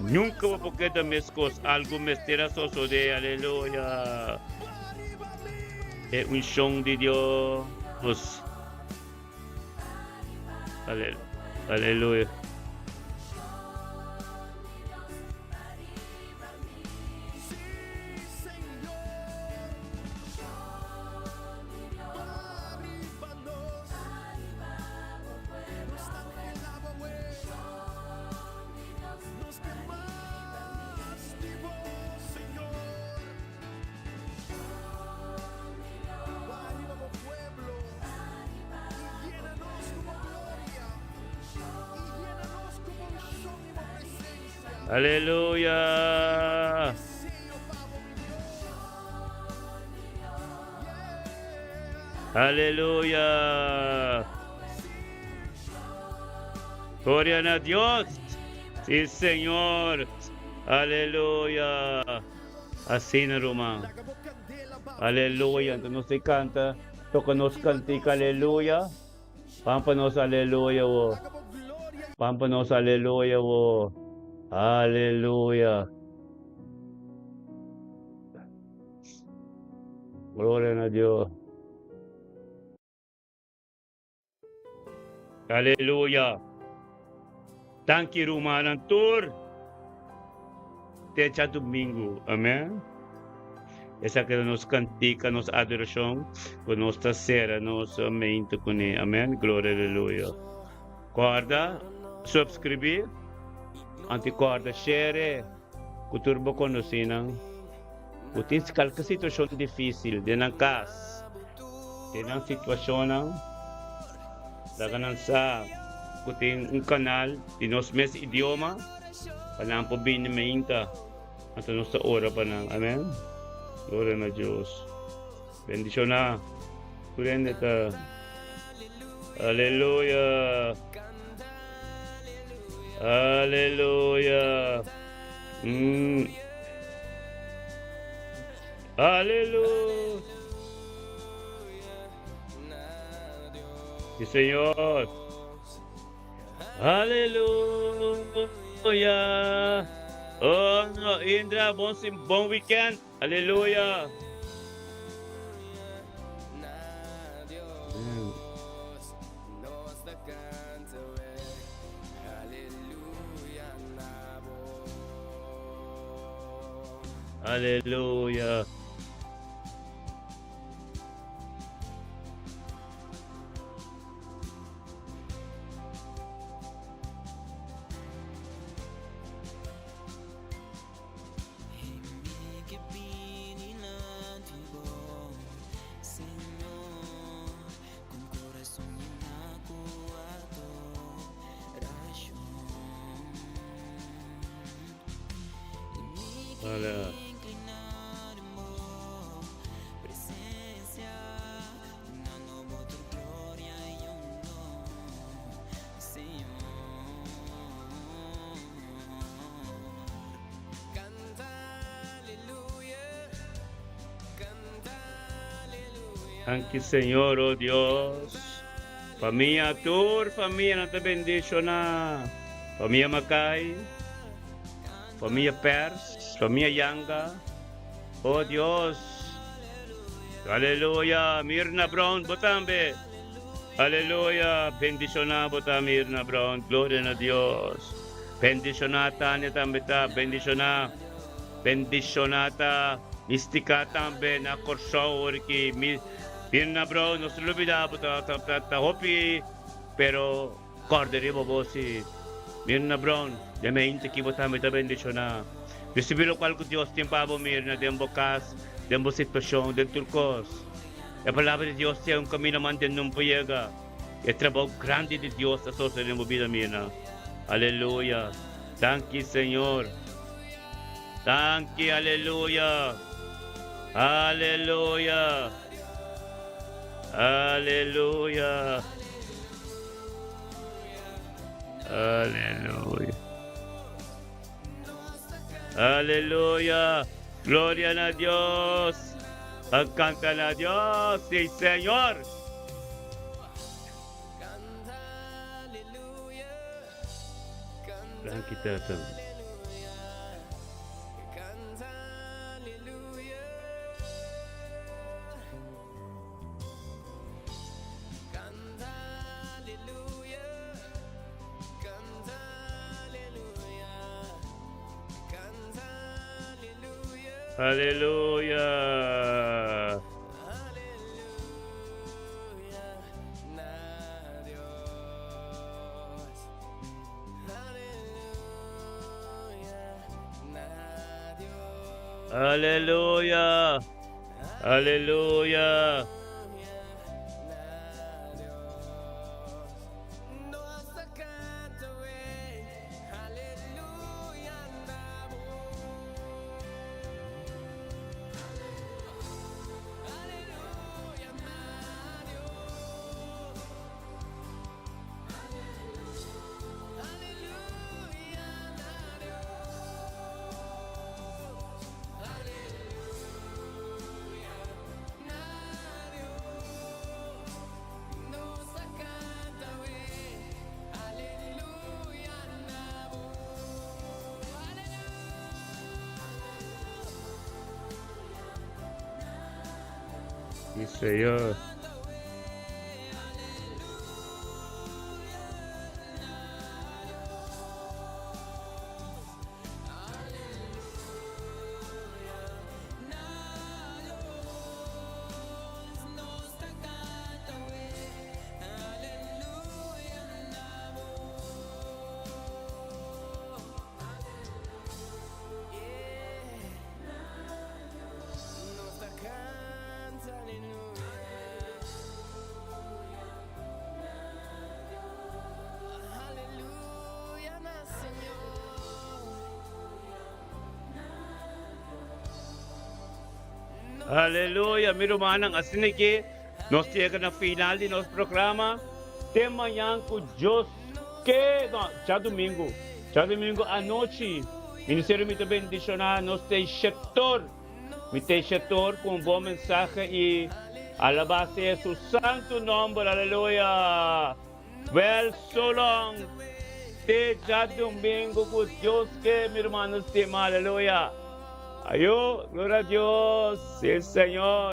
Nunca va a poder mescos algo misterioso de aleluya. Es un son de Dios. Aleluya. Aleluya. Aleluya. Gloria a Dios. Sí, Señor. Aleluya. Así na Roma. Aleluya. Entonces se canta. Tocanos cantica. Aleluya. Pampanos aleluya. Pampanos aleluya. Hallelujah. Gloria na Diyos. Hallelujah. Thank you, Rumanan Tour. Techa domingo. Amen. Esa que nos cantica, nos adoración, con nuestra sera, nos amén, tukuni. Amen. Gloria, hallelujah. Guarda, subscribe, anti-guarda, share, kuturbo konosinang, kutin skal ka sitwasyon difícil, din ang kas, din ang sitwasyon ng, daganan sa, kutin ang kanal, dinos mes idioma, palang po binimayin ka, at ano sa ora pa ng, amen? Gloria na Diyos. Bendisyon na. Kurende ta. Hallelujah. Hallelujah. Hallelujah. Sí, Señor. Hallelujah. Oh, no, Indra, bon weekend. Hallelujah. Hallelujah. Hallelujah. Thank you, Señor, oh Dios. Familia Tour, familia na te bendición na. Familia Macay, familia Pers, familia Yanga. Oh Dios. Hallelujah. Mirna Brown, Botambe. Hallelujah. Bendición na Botam Mirna Brown. Gloria na Dios. Bendición na Tanya Tambita. Bendición na. Bendicionata. Mistika tambe na korsaw orki. Mirna Brown, nos olvidamos hopi, pero cordere bobosi. Mirna Brown, ya me inte que botame ta bendición na. Recibir cual que Dios tiempabo Mirna, den bocas, den bo situación, den turcos. La palabra de Dios sea un camino man den num llega. El trabajo grande de Dios asocia en mi vida Mirna. Aleluya. Thank you, Señor. Thank you, aleluya. Aleluya. Aleluya. Aleluya. Aleluya. Gloria a Dios. Canta a Dios. Sí, Señor. Tranquilo. Aleluya. Aleluya. Aleluya. Sí, Señor. Nos da cansa, aleluya. Aleluya na Señor. Aleluya. Miro manang asiniki. Nos llega na final de nosso programa. Tema yang com Deus que já domingo. Já domingo à noite. Ministério me bendicionar nos tem setor. Me tem setor com um bom mensagem e alabaste su santo nome. Aleluia. Well, so long. Te já domingo com Deus que, meus irmãos, tema. Aleluia. Ayo, gloria a Dios, el Señor.